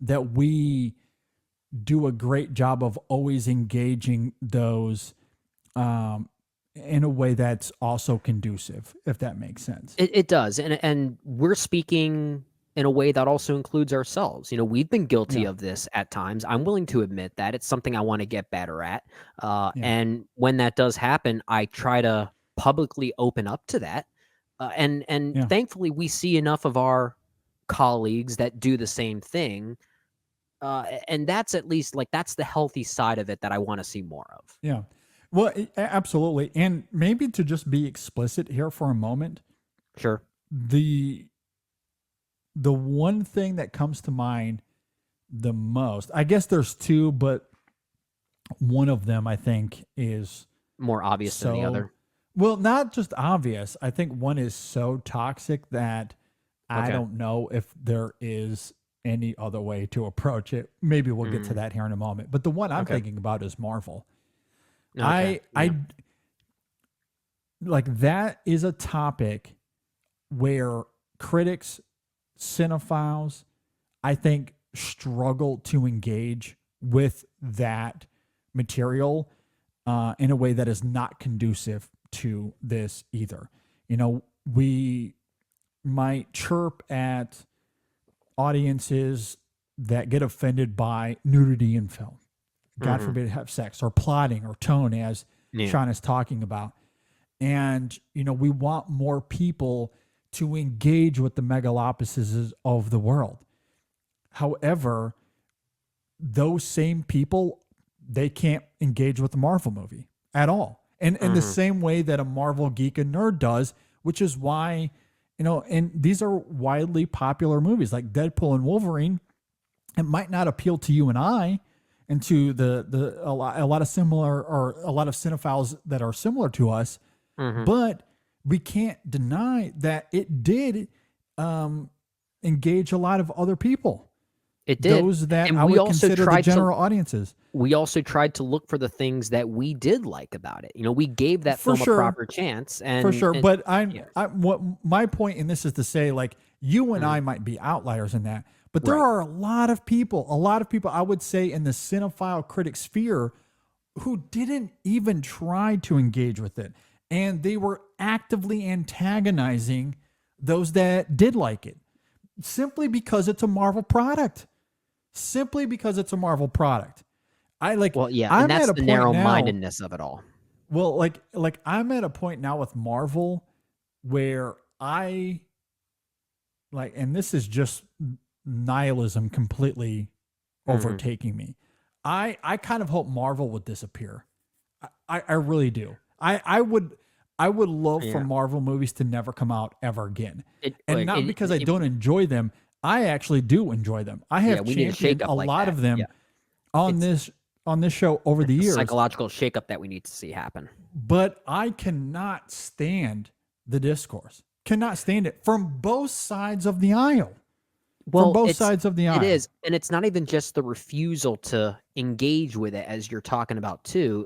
Speaker 5: that we do a great job of always engaging those in a way that's also conducive, if that makes sense.
Speaker 6: It does. And we're speaking in a way that also includes ourselves. We've been guilty of this at times. I'm willing to admit that. It's something I want to get better at. And when that does happen, I try to publicly open up to that. And thankfully, we see enough of our colleagues that do the same thing. And that's at least that's the healthy side of it that I want to see more of.
Speaker 5: Yeah. Well, absolutely. And maybe to just be explicit here for a moment.
Speaker 6: Sure.
Speaker 5: The one thing that comes to mind the most, I guess there's two, but one of them I think is
Speaker 6: more obvious than the other.
Speaker 5: Well, not just obvious. I think one is so toxic that I don't know if there is any other way to approach it. Maybe we'll get to that here in a moment. But the one I'm thinking about is Marvel. I like that is a topic where critics, cinephiles, I think, struggle to engage with that material in a way that is not conducive to this either. We might chirp at audiences that get offended by nudity in film. God forbid have sex or plotting or tone, as Sean is talking about. And, we want more people to engage with the megalopolises of the world. However, those same people, they can't engage with the Marvel movie at all. And in the same way that a Marvel geek and nerd does, which is why, and these are widely popular movies like Deadpool and Wolverine. It might not appeal to you and I, and to a lot of similar, or a lot of cinephiles that are similar to us, but we can't deny that it did engage a lot of other people.
Speaker 6: It did.
Speaker 5: Those that I would consider the general audiences.
Speaker 6: We also tried to look for the things that we did like about it. We gave that film a proper chance. And
Speaker 5: for sure. But what my point in this is to say, you and I might be outliers in that. But there are a lot of people, I would say, in the cinephile critic sphere who didn't even try to engage with it. And they were actively antagonizing those that did like it simply because it's a Marvel product.
Speaker 6: And that's the narrow-mindedness of it all.
Speaker 5: Well, I'm at a point now with Marvel where and this is just nihilism completely overtaking me. I kind of hope Marvel would disappear. I really do. I would love for Marvel movies to never come out ever again. Not because I don't enjoy them. I actually do enjoy them. I have championed a lot of them on this show over the years.
Speaker 6: Psychological shakeup that we need to see happen.
Speaker 5: But I cannot stand the discourse. Cannot stand it from both sides of the aisle.
Speaker 6: Well,
Speaker 5: from both sides of the aisle.
Speaker 6: It is. And it's not even just the refusal to engage with it, as you're talking about too.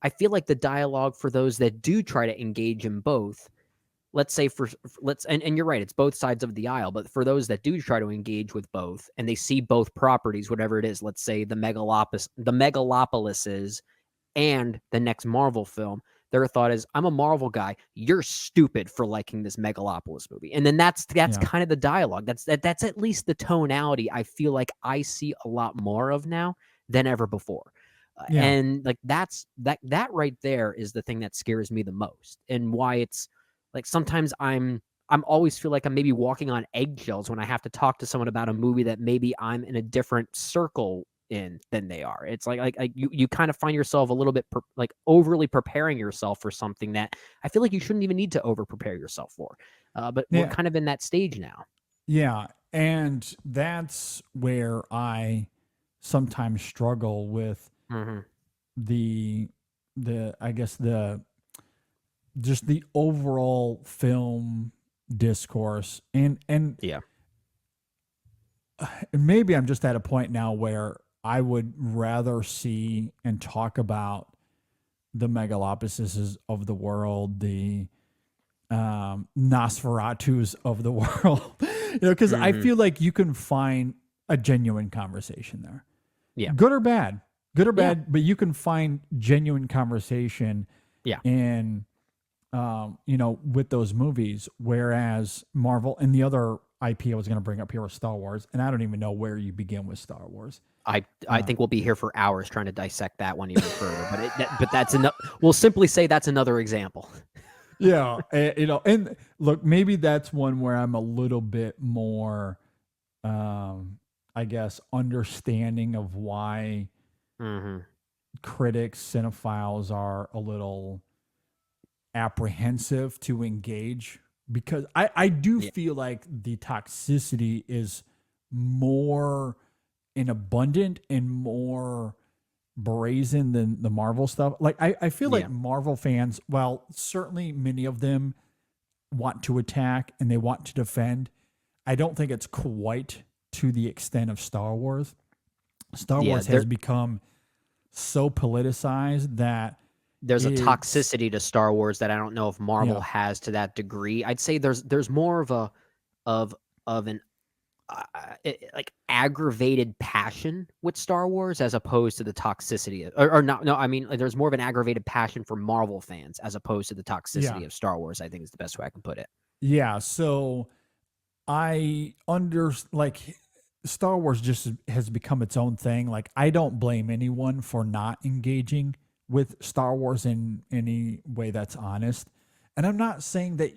Speaker 6: I feel like the dialogue for those that do try to engage in both, let's say and you're right, it's both sides of the aisle, but for those that do try to engage with both and they see both properties, whatever it is, let's say the megalopolises and the next Marvel film, their thought is, I'm a Marvel guy. You're stupid for liking this Megalopolis movie. And then that's kind of the dialogue. That's at least the tonality I feel like I see a lot more of now than ever before. And that right there is the thing that scares me the most, and why it's sometimes I'm always feel like I'm maybe walking on eggshells when I have to talk to someone about a movie that maybe I'm in a different circle in than they are. It's like you kind of find yourself a little bit overly preparing yourself for something that I feel like you shouldn't even need to over prepare yourself for. But we're kind of in that stage now.
Speaker 5: Yeah. And that's where I sometimes struggle with the overall film discourse. And maybe I'm just at a point now where I would rather see and talk about the megalopolises of the world, the Nosferatus of the world, because I feel like you can find a genuine conversation there.
Speaker 6: Yeah.
Speaker 5: Good or bad. Good or bad, but you can find genuine conversation in with those movies, whereas Marvel and the other IP I was going to bring up here was Star Wars, and I don't even know where you begin with Star Wars.
Speaker 6: I think we'll be here for hours trying to dissect that one even further, but that's enough. We'll simply say that's another example.
Speaker 5: Yeah, and look, maybe that's one where I'm a little bit more, I guess, understanding of why critics, cinephiles are a little apprehensive to engage, because I do feel like the toxicity is more in abundant and more brazen than the Marvel stuff. Like I feel like Marvel fans, well, certainly many of them want to attack and they want to defend. I don't think it's quite to the extent of Star Wars. Star Wars has become so politicized that
Speaker 6: there's a toxicity to Star Wars that I don't know if Marvel has to that degree. I'd say there's more of an like aggravated passion with Star Wars as opposed to the toxicity or not. No, I mean, like, there's more of an aggravated passion for Marvel fans as opposed to the toxicity of Star Wars, I think is the best way I can put it.
Speaker 5: Yeah. So Star Wars just has become its own thing. Like, I don't blame anyone for not engaging with Star Wars in any way that's honest. And I'm not saying that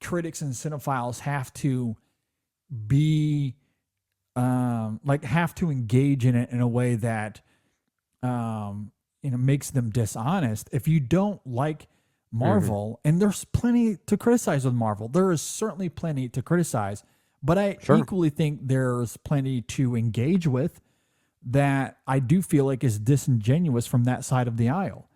Speaker 5: critics and cinephiles have to be have to engage in it in a way that makes them dishonest. If you don't like Marvel, and there's plenty to criticize with Marvel, there is certainly plenty to criticize, but I equally think there's plenty to engage with that I do feel like is disingenuous from that side of the aisle.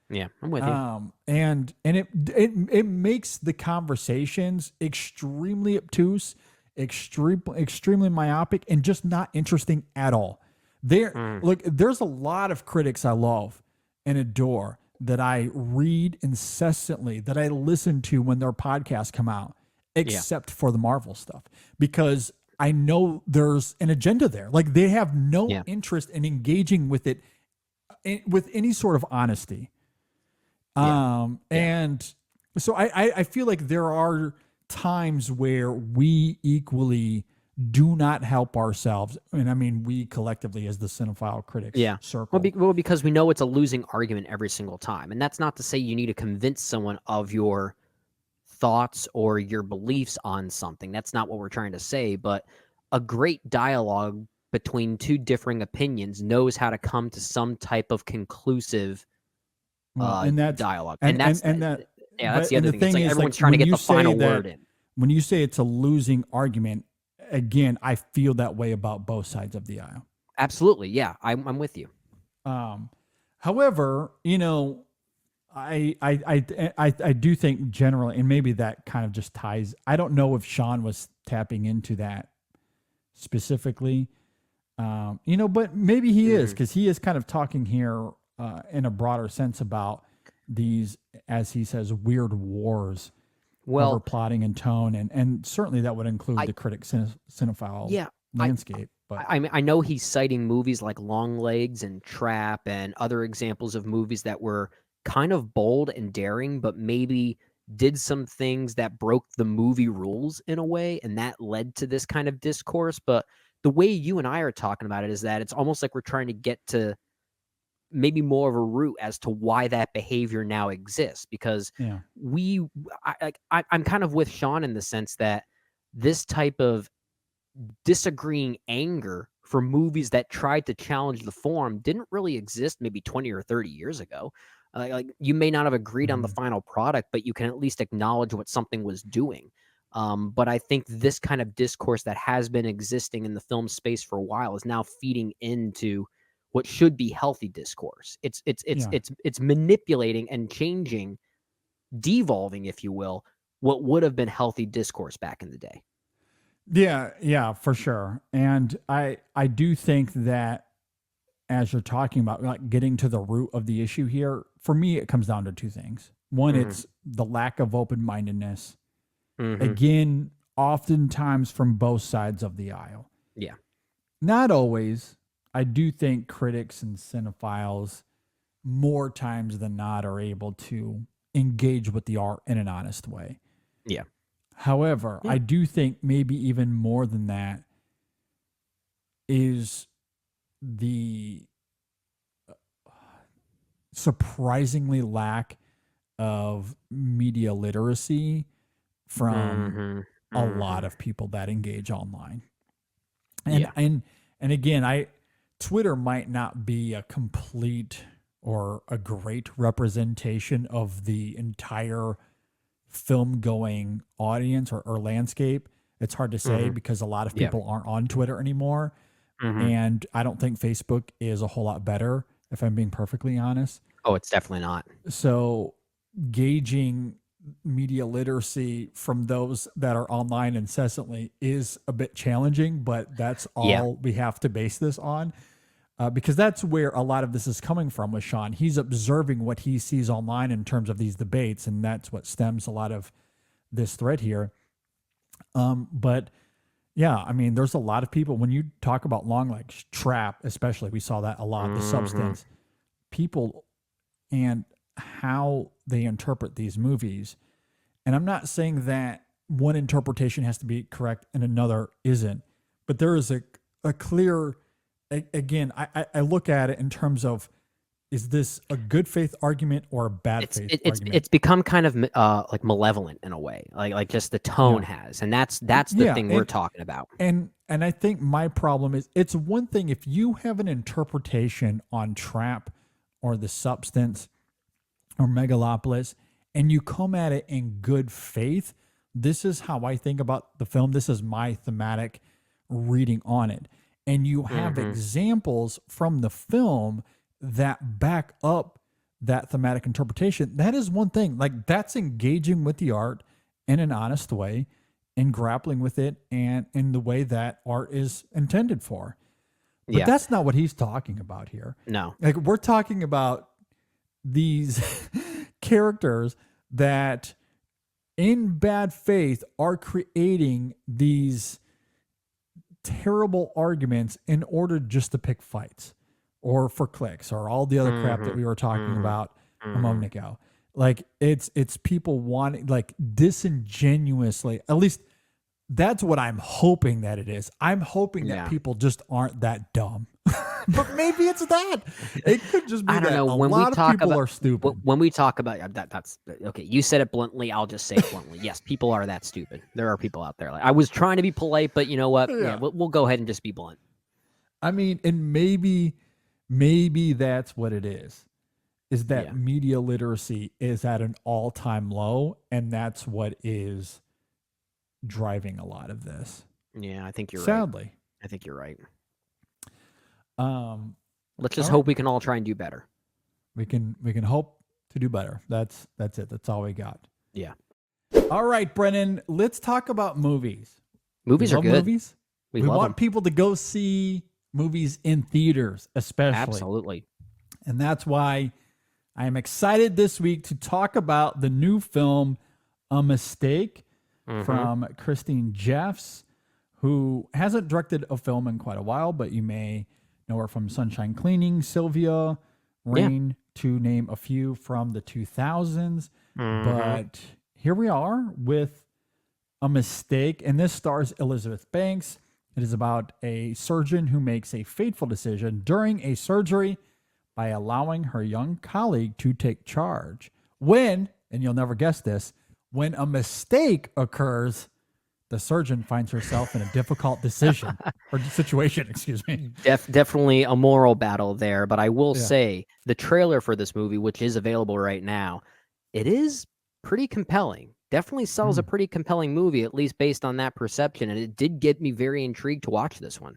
Speaker 6: Yeah, I'm with you.
Speaker 5: And it makes the conversations extremely obtuse, extremely myopic, and just not interesting at all. There's a lot of critics I love and adore that I read incessantly, that I listen to when their podcasts come out, except for the Marvel stuff, because I know there's an agenda there. Like, they have no interest in engaging with it with any sort of honesty. And so I feel like there are times where we equally do not help ourselves. And I mean, we collectively as the cinephile critics circle.
Speaker 6: Well, because we know it's a losing argument every single time. And that's not to say you need to convince someone of your thoughts or your beliefs on something. That's not what we're trying to say. But a great dialogue between two differing opinions knows how to come to some type of conclusive dialogue. That's the other thing. It's like everyone's trying to get the final word in.
Speaker 5: When you say it's a losing argument, again, I feel that way about both sides of the aisle.
Speaker 6: Absolutely. Yeah, I'm with you.
Speaker 5: However, I do think generally, and maybe that kind of just ties, I don't know if Sean was tapping into that specifically, but maybe he is, because he is kind of talking here in a broader sense about these, as he says, weird wars over plotting and tone, and certainly that would include the critic cinephile landscape. But
Speaker 6: I know he's citing movies like Long Legs and Trap and other examples of movies that were kind of bold and daring, but maybe did some things that broke the movie rules in a way, and that led to this kind of discourse. But the way you and I are talking about it is that it's almost like we're trying to get to maybe more of a root as to why that behavior now exists, because I'm kind of with Sean in the sense that this type of disagreeing anger for movies that tried to challenge the form didn't really exist maybe 20 or 30 years ago. Like, you may not have agreed on the final product, but you can at least acknowledge what something was doing. But I think this kind of discourse that has been existing in the film space for a while is now feeding into what should be healthy discourse. It's manipulating and changing, devolving, if you will, what would have been healthy discourse back in the day.
Speaker 5: Yeah, for sure. And I do think that, as you're talking about, like, getting to the root of the issue here, for me, it comes down to two things. One, it's the lack of open-mindedness. Again, oftentimes from both sides of the aisle.
Speaker 6: Yeah.
Speaker 5: Not always. I do think critics and cinephiles more times than not are able to engage with the art in an honest way.
Speaker 6: Yeah.
Speaker 5: However, I do think maybe even more than that is the surprisingly lack of media literacy from a lot of people that engage online. And and again, Twitter might not be a complete or a great representation of the entire film going audience or landscape. It's hard to say because a lot of people aren't on Twitter anymore. And I don't think Facebook is a whole lot better, if I'm being perfectly honest.
Speaker 6: Oh, it's definitely not.
Speaker 5: So gauging media literacy from those that are online incessantly is a bit challenging, but that's all we have to base this on. Because that's where a lot of this is coming from with Sean. He's observing what he sees online in terms of these debates, and that's what stems a lot of this thread here. But yeah, I mean, there's a lot of people, when you talk about Longlegs, Trap, especially, we saw that a lot, the substance, people and how they interpret these movies. And I'm not saying that one interpretation has to be correct and another isn't, but there is a clear, again, I look at it in terms of, is this a good faith argument or a bad faith argument?
Speaker 6: It's become kind of like malevolent in a way, like just the tone has, and that's the thing we're talking about.
Speaker 5: And I think my problem is, it's one thing if you have an interpretation on Trap or The Substance or Megalopolis, and you come at it in good faith. This is how I think about the film. This is my thematic reading on it. And you have examples from the film that back up that thematic interpretation. That is one thing. Like, that's engaging with the art in an honest way and grappling with it and in the way that art is intended for. But that's not what he's talking about here.
Speaker 6: No.
Speaker 5: Like, we're talking about these characters that in bad faith are creating these terrible arguments in order just to pick fights or for clicks or all the other crap that we were talking about a moment ago. Like, it's people wanting, like, disingenuously, at least that's what I'm hoping that it is. I'm hoping that people just aren't that dumb. But maybe it's that. It could just be
Speaker 6: I don't
Speaker 5: that
Speaker 6: know.
Speaker 5: a
Speaker 6: When
Speaker 5: lot
Speaker 6: we talk
Speaker 5: of people
Speaker 6: about,
Speaker 5: are stupid.
Speaker 6: When we talk about that's okay. You said it bluntly. I'll just say it bluntly. Yes, people are that stupid. There are people out there. Like, I was trying to be polite, but you know what? Yeah, we'll go ahead and just be blunt.
Speaker 5: I mean, and maybe that's what it is that media literacy is at an all-time low, and that's what is driving a lot of this.
Speaker 6: Yeah, I think you're right.
Speaker 5: Sadly.
Speaker 6: I think you're right.
Speaker 5: Let's
Speaker 6: just hope we can all try and do better.
Speaker 5: We can hope to do better. That's it. That's all we got.
Speaker 6: Yeah.
Speaker 5: All right, Brennan, let's talk about movies.
Speaker 6: Movies are good.
Speaker 5: Movies. We
Speaker 6: love
Speaker 5: want
Speaker 6: them.
Speaker 5: people to go see movies in theaters, especially.
Speaker 6: Absolutely.
Speaker 5: And that's why I'm excited this week to talk about the new film, A Mistake, from Christine Jeffs, who hasn't directed a film in quite a while, but you may know her from Sunshine Cleaning, Sylvia, Rain, to name a few from the 2000s. But here we are with A Mistake, and this stars Elizabeth Banks. It is about a surgeon who makes a fateful decision during a surgery by allowing her young colleague to take charge. When, and you'll never guess this, when a mistake occurs, the surgeon finds herself in a difficult decision or situation, excuse me.
Speaker 6: Definitely a moral battle there, but I will say the trailer for this movie, which is available right now, it is pretty compelling. Definitely sells a pretty compelling movie, at least based on that perception, and it did get me very intrigued to watch this one.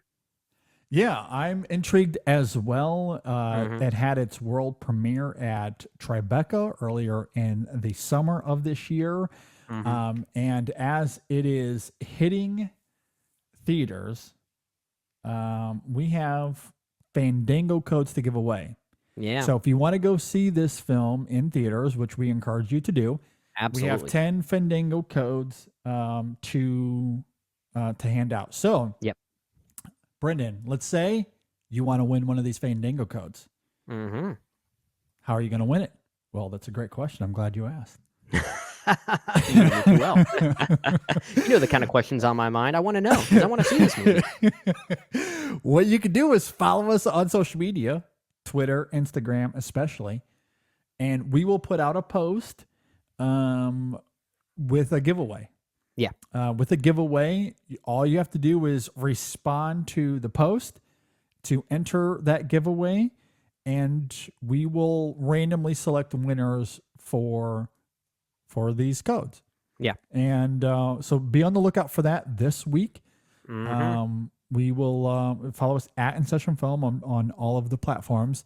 Speaker 5: Yeah, I'm intrigued as well. It had its world premiere at Tribeca earlier in the summer of this year. And as it is hitting theaters, we have Fandango codes to give away.
Speaker 6: Yeah.
Speaker 5: So if you want to go see this film in theaters, which we encourage you to do,
Speaker 6: Absolutely.
Speaker 5: we have 10 Fandango codes to hand out. So,
Speaker 6: yep.
Speaker 5: Brendan, let's say you want to win one of these Fandango codes.
Speaker 6: Mm-hmm.
Speaker 5: How are you going to win it? Well, that's a great question. I'm glad you asked.
Speaker 6: You know me well. You know the kind of questions on my mind. I want to know because I want to see this movie.
Speaker 5: What you can do is follow us on social media, Twitter, Instagram, especially, and we will put out a post with a giveaway.
Speaker 6: Yeah.
Speaker 5: With a giveaway, all you have to do is respond to the post to enter that giveaway, and we will randomly select the winners for these codes.
Speaker 6: Yeah.
Speaker 5: And so be on the lookout for that this week.
Speaker 6: Mm-hmm.
Speaker 5: We will follow us at InSession Film on all of the platforms.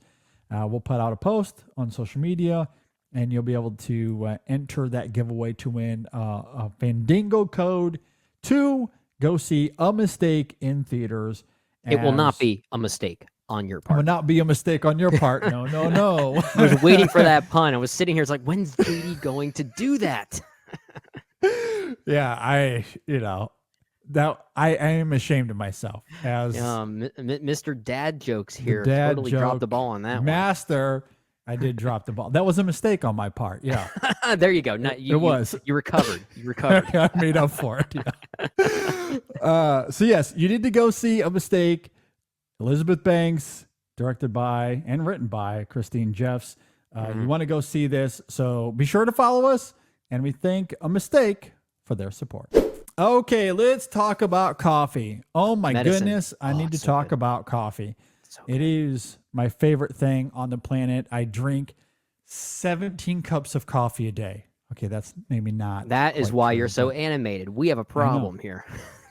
Speaker 5: We'll put out a post on social media, and you'll be able to enter that giveaway to win a Fandango code to go see A Mistake in theaters.
Speaker 6: It will not be a mistake on your
Speaker 5: It
Speaker 6: part.
Speaker 5: will not be a mistake on your part. No, no, no.
Speaker 6: I was waiting for that pun. I was sitting here. It's like, when's JD going to do that?
Speaker 5: Yeah, I am ashamed of myself as
Speaker 6: Mr. Dad jokes here.
Speaker 5: dad
Speaker 6: Totally
Speaker 5: joke
Speaker 6: dropped the ball on that
Speaker 5: master. I did drop the ball. That was a mistake on my part. Yeah,
Speaker 6: one. There you go. No,
Speaker 5: it was.
Speaker 6: You recovered. You recovered.
Speaker 5: I made up for it. Yeah. So yes, you need to go see A Mistake. Elizabeth Banks, directed by and written by Christine Jeffs. You want to go see this, so be sure to follow us. And we thank A Mistake for their support. Okay, let's talk about coffee. Oh my goodness, I need to talk about coffee. It is my favorite thing on the planet. I drink 17 cups of coffee a day. Okay, that's maybe not.
Speaker 6: That is
Speaker 5: quite
Speaker 6: why
Speaker 5: true,
Speaker 6: you're so
Speaker 5: but
Speaker 6: animated. We have a problem here.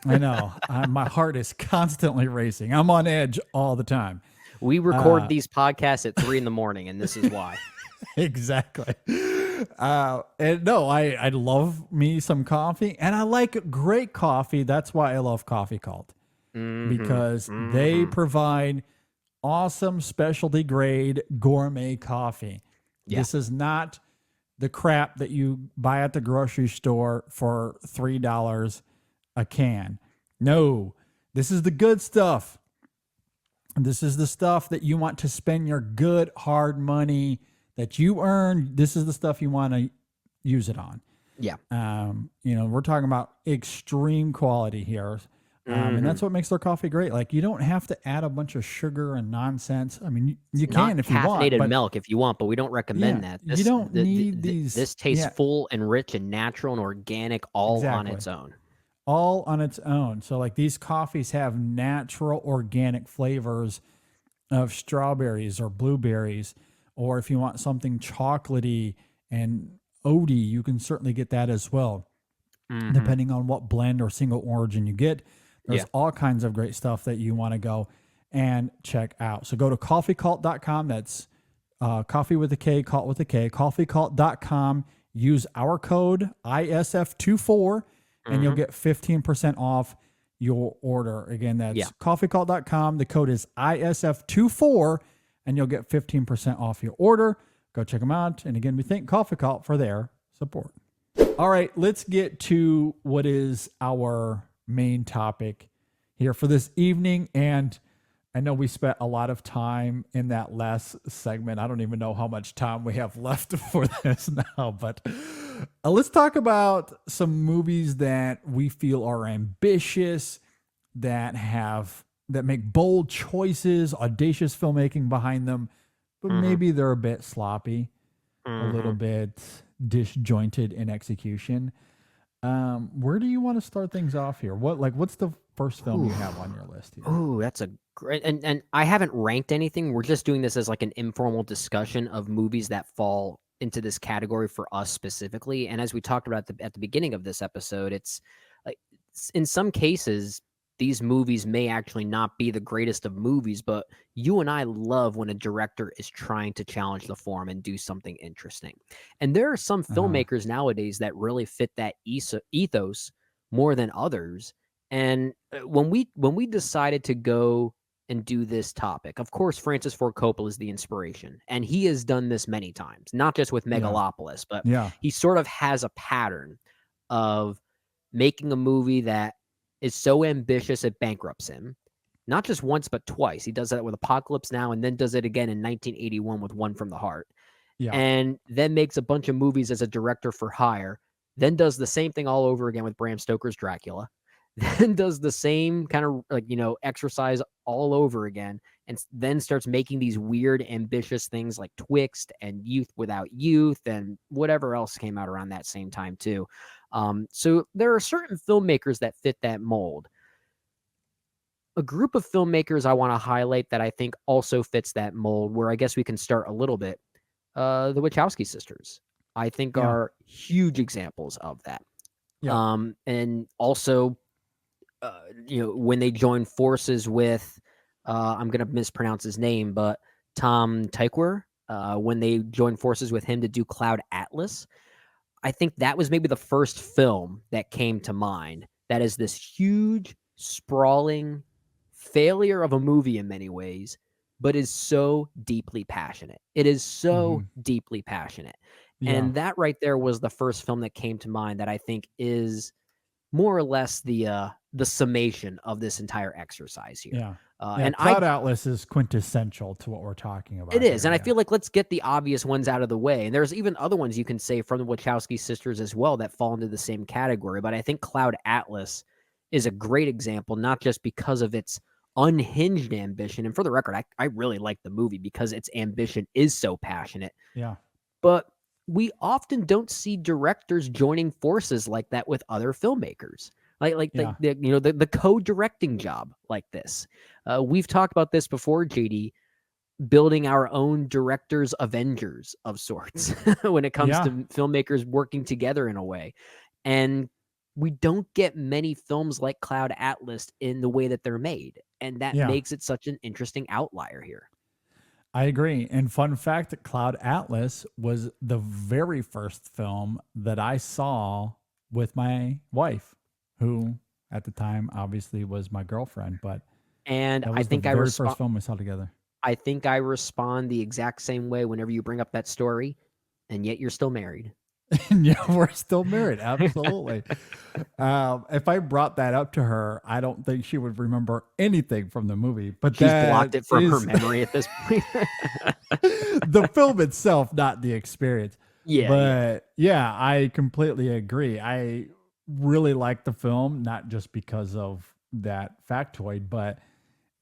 Speaker 5: I know. My heart is constantly racing. I'm on edge all the time.
Speaker 6: We record these podcasts at 3 a.m, and this is why.
Speaker 5: Exactly. And no, I love me some coffee, and I like great coffee. That's why I love Coffee Cult, because they provide awesome specialty grade gourmet coffee.
Speaker 6: Yeah.
Speaker 5: This is not the crap that you buy at the grocery store for $3 a can. No, this is the good stuff. This is the stuff that you want to spend your good hard money that you earn. This is the stuff you want to use it on.
Speaker 6: Yeah.
Speaker 5: We're talking about extreme quality here. And that's what makes their coffee great. Like, you don't have to add a bunch of sugar and nonsense. I mean, you can if you want.
Speaker 6: Caffeinated milk if you want, but we don't recommend that.
Speaker 5: You don't need these.
Speaker 6: This tastes full and rich and natural and organic all on its own.
Speaker 5: All on its own. So like these coffees have natural organic flavors of strawberries or blueberries, or if you want something chocolatey and oaty, you can certainly get that as well, depending on what blend or single origin you get. There's all kinds of great stuff that you want to go and check out. So go to coffeecult.com. That's coffee with a K, cult with a K, coffeecult.com. Use our code ISF24 and you'll get 15% off your order. Again, that's coffeecult.com. The code is ISF24 and you'll get 15% off your order. Go check them out. And again, we thank Coffee Cult for their support. All right, let's get to what is our main topic here for this evening. And I know we spent a lot of time in that last segment. I don't even know how much time we have left for this now, but let's talk about some movies that we feel are ambitious, that make bold choices, audacious filmmaking behind them, but maybe they're a bit sloppy, a little bit disjointed in execution. Where do you want to start things off here? What's the first film you have on your list here?
Speaker 6: Ooh, that's a great, and I haven't ranked anything. We're just doing this as like an informal discussion of movies that fall into this category for us specifically. And as we talked about at the beginning of this episode, it's like in some cases, these movies may actually not be the greatest of movies, but you and I love when a director is trying to challenge the form and do something interesting. And there are some filmmakers nowadays that really fit that ethos more than others. And when we decided to go and do this topic, of course, Francis Ford Coppola is the inspiration. And he has done this many times, not just with Megalopolis, but he sort of has a pattern of making a movie that is so ambitious it bankrupts him, not just once, but twice. He does that with Apocalypse Now and then does it again in 1981 with One from the Heart.
Speaker 5: Yeah.
Speaker 6: And then makes a bunch of movies as a director for hire, then does the same thing all over again with Bram Stoker's Dracula, then does the same kind of exercise all over again, and then starts making these weird, ambitious things like Twixt and Youth Without Youth and whatever else came out around that same time too. So there are certain filmmakers that fit that mold. A group of filmmakers I want to highlight that I think also fits that mold, where I guess we can start a little bit. The Wachowski sisters, I think, are huge examples of that.
Speaker 5: Yeah.
Speaker 6: And also, when they join forces with, I'm going to mispronounce his name, but Tom Tykwer, when they joined forces with him to do Cloud Atlas, I think that was maybe the first film that came to mind that is this huge, sprawling failure of a movie in many ways, but is so deeply passionate. It is so deeply passionate.
Speaker 5: Yeah.
Speaker 6: And that right there was the first film that came to mind that I think is more or less the summation of this entire exercise here.
Speaker 5: Yeah.
Speaker 6: And
Speaker 5: Cloud Atlas is quintessential to what we're talking about.
Speaker 6: It is. And I feel like let's get the obvious ones out of the way. And there's even other ones you can say from the Wachowski sisters as well that fall into the same category. But I think Cloud Atlas is a great example, not just because of its unhinged ambition. And for the record, I really like the movie because its ambition is so passionate.
Speaker 5: Yeah.
Speaker 6: But we often don't see directors joining forces like that with other filmmakers. The co-directing job like this. We've talked about this before, JD, building our own directors Avengers of sorts when it comes to filmmakers working together in a way. And we don't get many films like Cloud Atlas in the way that they're made. And that makes it such an interesting outlier here.
Speaker 5: I agree. And fun fact, Cloud Atlas was the very first film that I saw with my wife, who at the time obviously was my girlfriend. But
Speaker 6: I think
Speaker 5: the very first film we saw together.
Speaker 6: I think I respond the exact same way whenever you bring up that story, and yet you're still married.
Speaker 5: Yeah, we're still married. Absolutely. If I brought that up to her, I don't think she would remember anything from the movie. But
Speaker 6: she's blocked it from her memory at this point.
Speaker 5: The film itself, not the experience.
Speaker 6: Yeah.
Speaker 5: But yeah, I completely agree. I really like the film, not just because of that factoid, but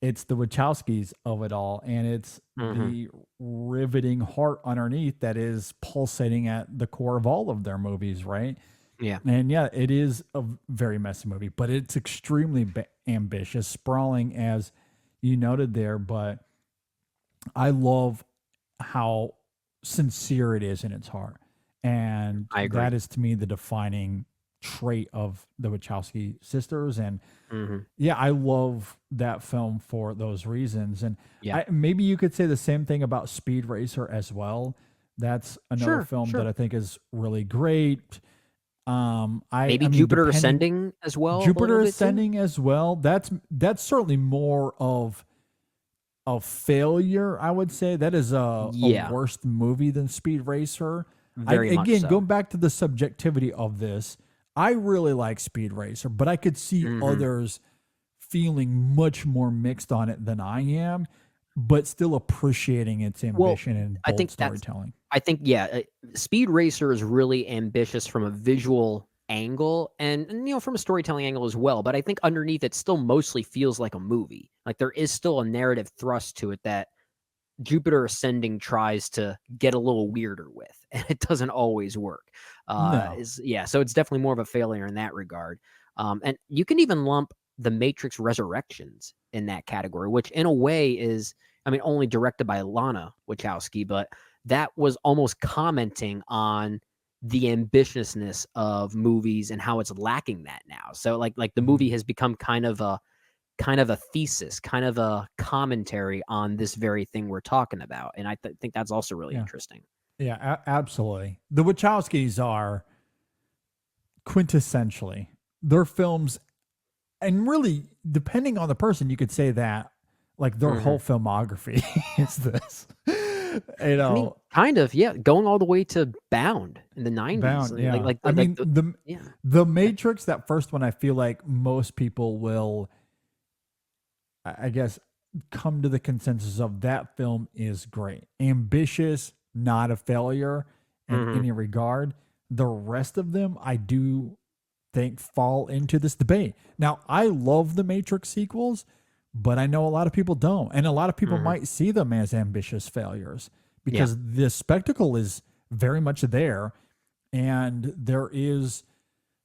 Speaker 5: it's the Wachowskis of it all, and it's the riveting heart underneath that is pulsating at the core of all of their movies, right?
Speaker 6: Yeah.
Speaker 5: And yeah, it is a very messy movie, but it's extremely ambitious, sprawling, as you noted there. But I love how sincere it is in its heart. And
Speaker 6: I agree.
Speaker 5: That is, to me, the defining trait of the Wachowski sisters. And yeah, I love that film for those reasons. And maybe you could say the same thing about Speed Racer as well. That's another film that I think is really great.
Speaker 6: Maybe Jupiter Ascending as well.
Speaker 5: Jupiter Ascending as well. That's certainly more of a failure, I would say. That is a worse movie than Speed Racer.
Speaker 6: Very much so.
Speaker 5: Going back to the subjectivity of this, I really like Speed Racer, but I could see others feeling much more mixed on it than I am, but still appreciating its ambition and bold storytelling.
Speaker 6: Speed Racer is really ambitious from a visual angle and from a storytelling angle as well. But I think underneath it still mostly feels like a movie. Like there is still a narrative thrust to it that Jupiter Ascending tries to get a little weirder with, and it doesn't always work. So it's definitely more of a failure in that regard. And you can even lump The Matrix Resurrections in that category, which in a way is, only directed by Lana Wachowski, but that was almost commenting on the ambitiousness of movies and how it's lacking that now. So like the movie has become kind of a thesis, kind of a commentary on this very thing we're talking about. And I think that's also really interesting.
Speaker 5: Yeah, absolutely. The Wachowskis are quintessentially their films, and really, depending on the person, you could say that like their whole filmography is this.
Speaker 6: Kind of, going all the way to Bound in the 90s.
Speaker 5: Bound, yeah. The Matrix, that first one, I feel like most people will I guess, come to the consensus of that film is great. Ambitious, not a failure in any regard. The rest of them, I do think, fall into this debate. Now, I love the Matrix sequels, but I know a lot of people don't. And a lot of people might see them as ambitious failures because the spectacle is very much there. And there is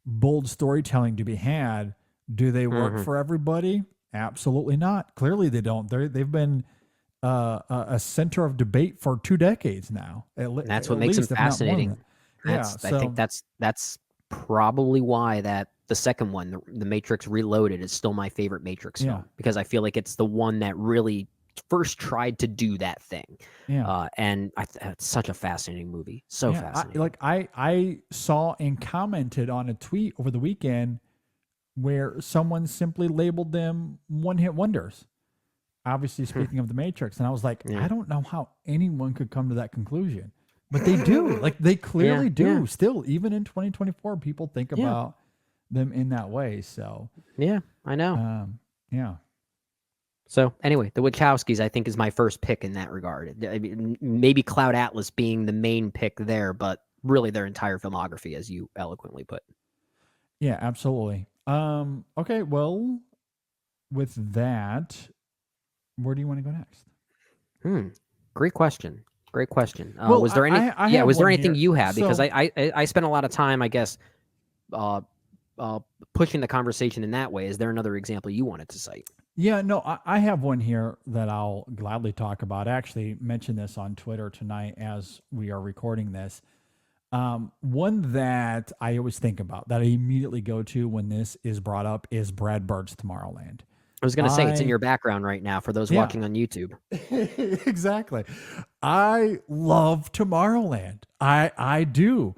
Speaker 5: bold storytelling to be had. Do they work for everybody? Absolutely not. Clearly they don't. They've been a center of debate for 2 decades now.
Speaker 6: That's what makes them fascinating. I think that's probably why that the second one, the Matrix Reloaded, is still my favorite Matrix film, because I feel like it's the one that really first tried to do that thing. And it's such a fascinating movie. So fascinating.
Speaker 5: I saw and commented on a tweet over the weekend where someone simply labeled them one-hit wonders. Obviously, speaking of the Matrix, and I was like, I don't know how anyone could come to that conclusion, but they do. Like, they clearly do. Still, even in 2024, people think about them in that way. So
Speaker 6: yeah, I know. So anyway, the Wachowskis, I think, is my first pick in that regard. I mean, maybe Cloud Atlas being the main pick there, but really their entire filmography, as you eloquently put.
Speaker 5: Yeah, absolutely. Okay, well, with that, where do you want to go next?
Speaker 6: Great question.
Speaker 5: Well,
Speaker 6: was there any? Was there anything you had? Because I spent a lot of time, I guess, pushing the conversation in that way. Is there another example you wanted to cite?
Speaker 5: Yeah, no, I have one here that I'll gladly talk about. I actually mentioned this on Twitter tonight as we are recording this. One that I always think about, that I immediately go to when this is brought up, is Brad Bird's Tomorrowland.
Speaker 6: I was going to say, it's in your background right now for those watching on YouTube.
Speaker 5: Exactly. I love Tomorrowland. I do.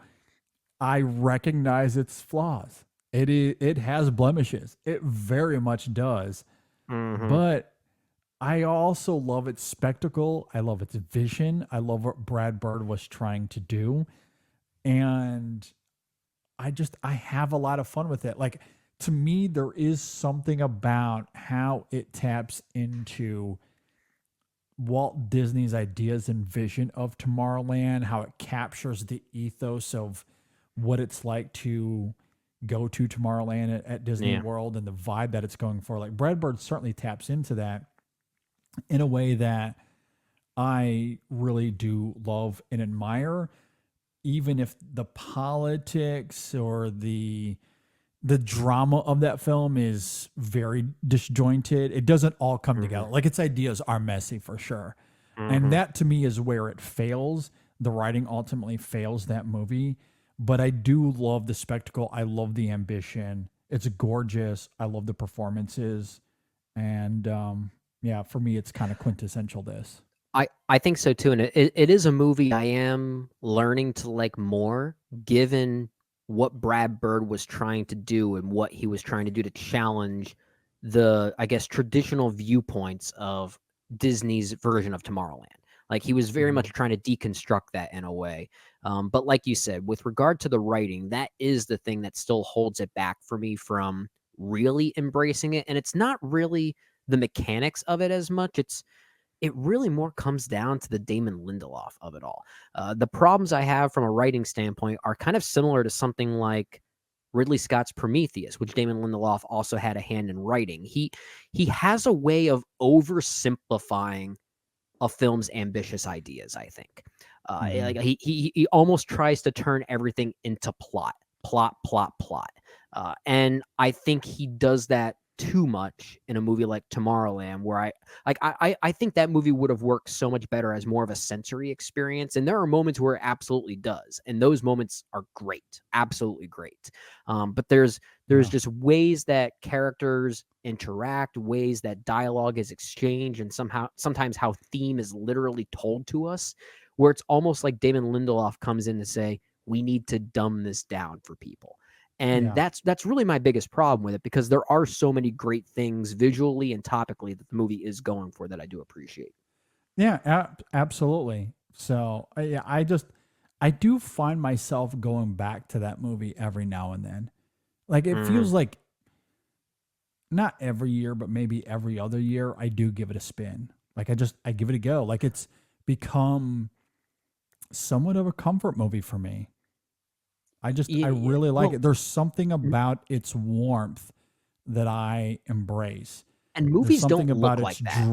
Speaker 5: I recognize its flaws. It has blemishes. It very much does. But I also love its spectacle. I love its vision. I love what Brad Bird was trying to do. And I have a lot of fun with it. Like, to me, there is something about how it taps into Walt Disney's ideas and vision of Tomorrowland, how it captures the ethos of what it's like to go to Tomorrowland at Disney World and the vibe that it's going for. Like, Brad Bird certainly taps into that in a way that I really do love and admire, even if the politics or the drama of that film is very disjointed. It doesn't all come together. Like, its ideas are messy for sure. And that, to me, is where it fails. The writing ultimately fails that movie. But I do love the spectacle. I love the ambition. It's gorgeous. I love the performances. And for me, it's kind of quintessential this.
Speaker 6: I think so too. And it is a movie I am learning to like more, given what Brad Bird was trying to do and what he was trying to do to challenge the, I guess, traditional viewpoints of Disney's version of Tomorrowland. Like, he was very much trying to deconstruct that in a way. But like you said, with regard to the writing, that is the thing that still holds it back for me from really embracing it. And it's not really the mechanics of it as much. It really more comes down to the Damon Lindelof of it all. The problems I have from a writing standpoint are kind of similar to something like Ridley Scott's Prometheus, which Damon Lindelof also had a hand in writing. He has a way of oversimplifying a film's ambitious ideas, I think. Like, he almost tries to turn everything into plot. And I think he does that too much in a movie like Tomorrowland, where I think that movie would have worked so much better as more of a sensory experience. And there are moments where it absolutely does, and those moments are great, absolutely great. But there's just ways that characters interact, ways that dialogue is exchanged, and sometimes how theme is literally told to us, where it's almost like Damon Lindelof comes in to say, we need to dumb this down for people. And that's really my biggest problem with it, because there are so many great things visually and topically that the movie is going for that I do appreciate.
Speaker 5: Yeah, absolutely. So I do find myself going back to that movie every now and then. Like, it feels like not every year, but maybe every other year, I do give it a spin. Like I give it a go. Like it's become somewhat of a comfort movie for me. I really like it. There's something about its warmth that I embrace.
Speaker 6: And movies don't look like that.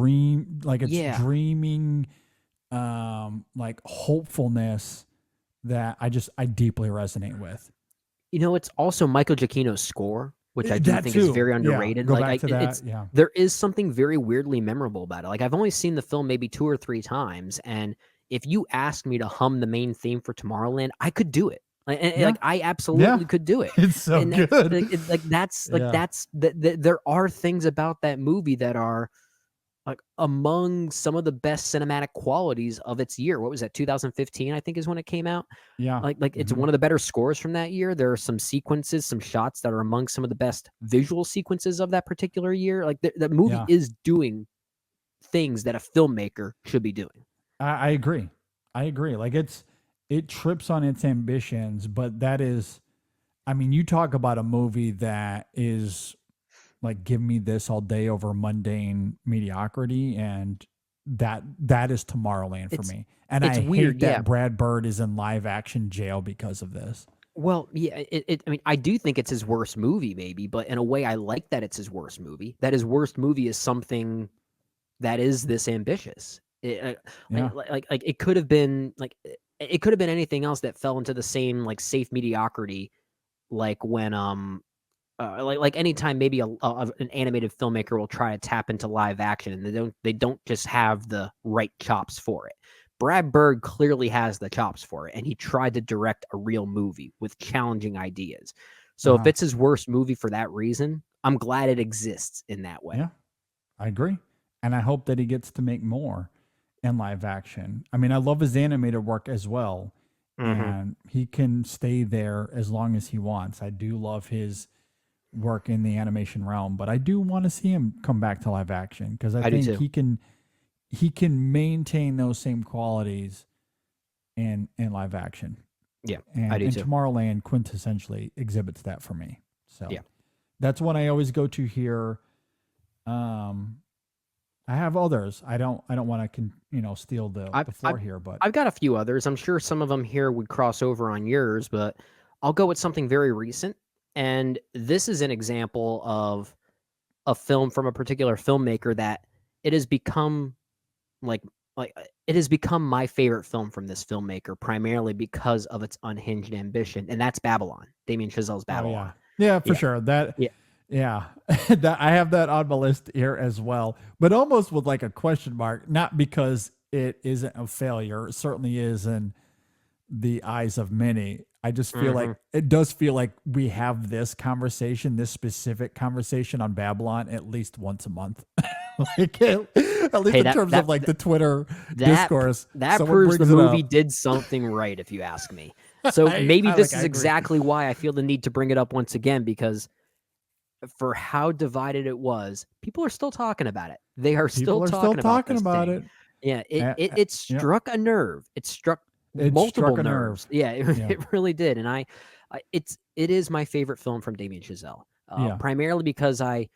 Speaker 5: Dreaming, like hopefulness that I deeply resonate with.
Speaker 6: It's also Michael Giacchino's score, which I do think is very underrated.
Speaker 5: Yeah,
Speaker 6: there is something very weirdly memorable about it. Like I've only seen the film maybe 2 or 3 times, and if you asked me to hum the main theme for Tomorrowland, I could do it. I absolutely could do it.
Speaker 5: It's so good.
Speaker 6: There are things about that movie that are like among some of the best cinematic qualities of its year. What was that? 2015, I think, is when it came out.
Speaker 5: Yeah.
Speaker 6: It's one of the better scores from that year. There are some sequences, some shots that are among some of the best visual sequences of that particular year. Like the movie is doing things that a filmmaker should be doing.
Speaker 5: I agree. Like it trips on its ambitions, but that is, I mean, you talk about a movie that is like, give me this all day over mundane mediocrity, and that is Tomorrowland for me. And I hate that Brad Bird is in live action jail because of this.
Speaker 6: Well, yeah, I mean, I do think it's his worst movie, maybe, but in a way, I like that it's his worst movie. That his worst movie is something that is this ambitious. It could have been anything else that fell into the same like safe mediocrity, like when like anytime maybe an animated filmmaker will try to tap into live action and they don't just have the right chops for it. Brad Bird clearly has the chops for it, and he tried to direct a real movie with challenging ideas. So if it's his worst movie for that reason, I'm glad it exists in that way.
Speaker 5: Yeah, I agree, and I hope that he gets to make more in live action. I mean, I love his animated work as well, and he can stay there as long as he wants. I do love his work in the animation realm, but I do want to see him come back to live action because I think he can maintain those same qualities in live action.
Speaker 6: Yeah,
Speaker 5: and,
Speaker 6: I do too.
Speaker 5: Tomorrowland quintessentially exhibits that for me. So that's one I always go to here. I have others. I don't want to steal the floor here, but
Speaker 6: I've got a few others. I'm sure some of them here would cross over on yours, but I'll go with something very recent. And this is an example of a film from a particular filmmaker that it has become it has become my favorite film from this filmmaker, primarily because of its unhinged ambition, and that's Babylon, Damien Chazelle's Babylon.
Speaker 5: Yeah, for sure. Yeah, that I have that on my list here as well, but almost with like a question mark, not because it isn't a failure. It certainly is in the eyes of many. I just feel like it does feel like we have this specific conversation on Babylon at least once a month. Like at least in terms of like the Twitter discourse.
Speaker 6: That proves the movie did something right, if you ask me. So maybe this is exactly why I feel the need to bring it up once again, because for how divided it was, people are still talking about it. They are still talking about it. Yeah, it struck a nerve. It struck multiple nerves. Yeah, it really did. And it is my favorite film from Damien Chazelle. Primarily because I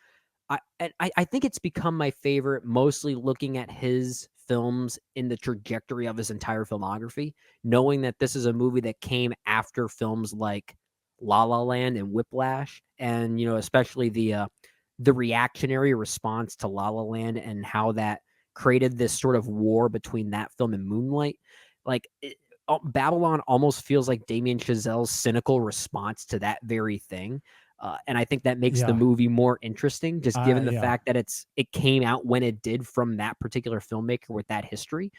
Speaker 6: think it's become my favorite, mostly looking at his films in the trajectory of his entire filmography, knowing that this is a movie that came after films like La La Land and Whiplash, and especially the reactionary response to La La Land and how that created this sort of war between that film and Moonlight. Like Babylon almost feels like Damien Chazelle's cynical response to that very thing. And I think that makes the movie more interesting, just given the fact that it came out when it did from that particular filmmaker with that history.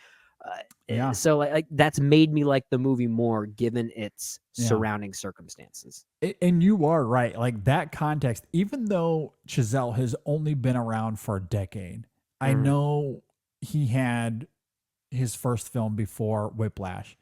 Speaker 6: So like that's made me like the movie more, given its surrounding circumstances.
Speaker 5: And you are right. Like that context, even though Chazelle has only been around for a decade, I know he had his first film before Whiplash,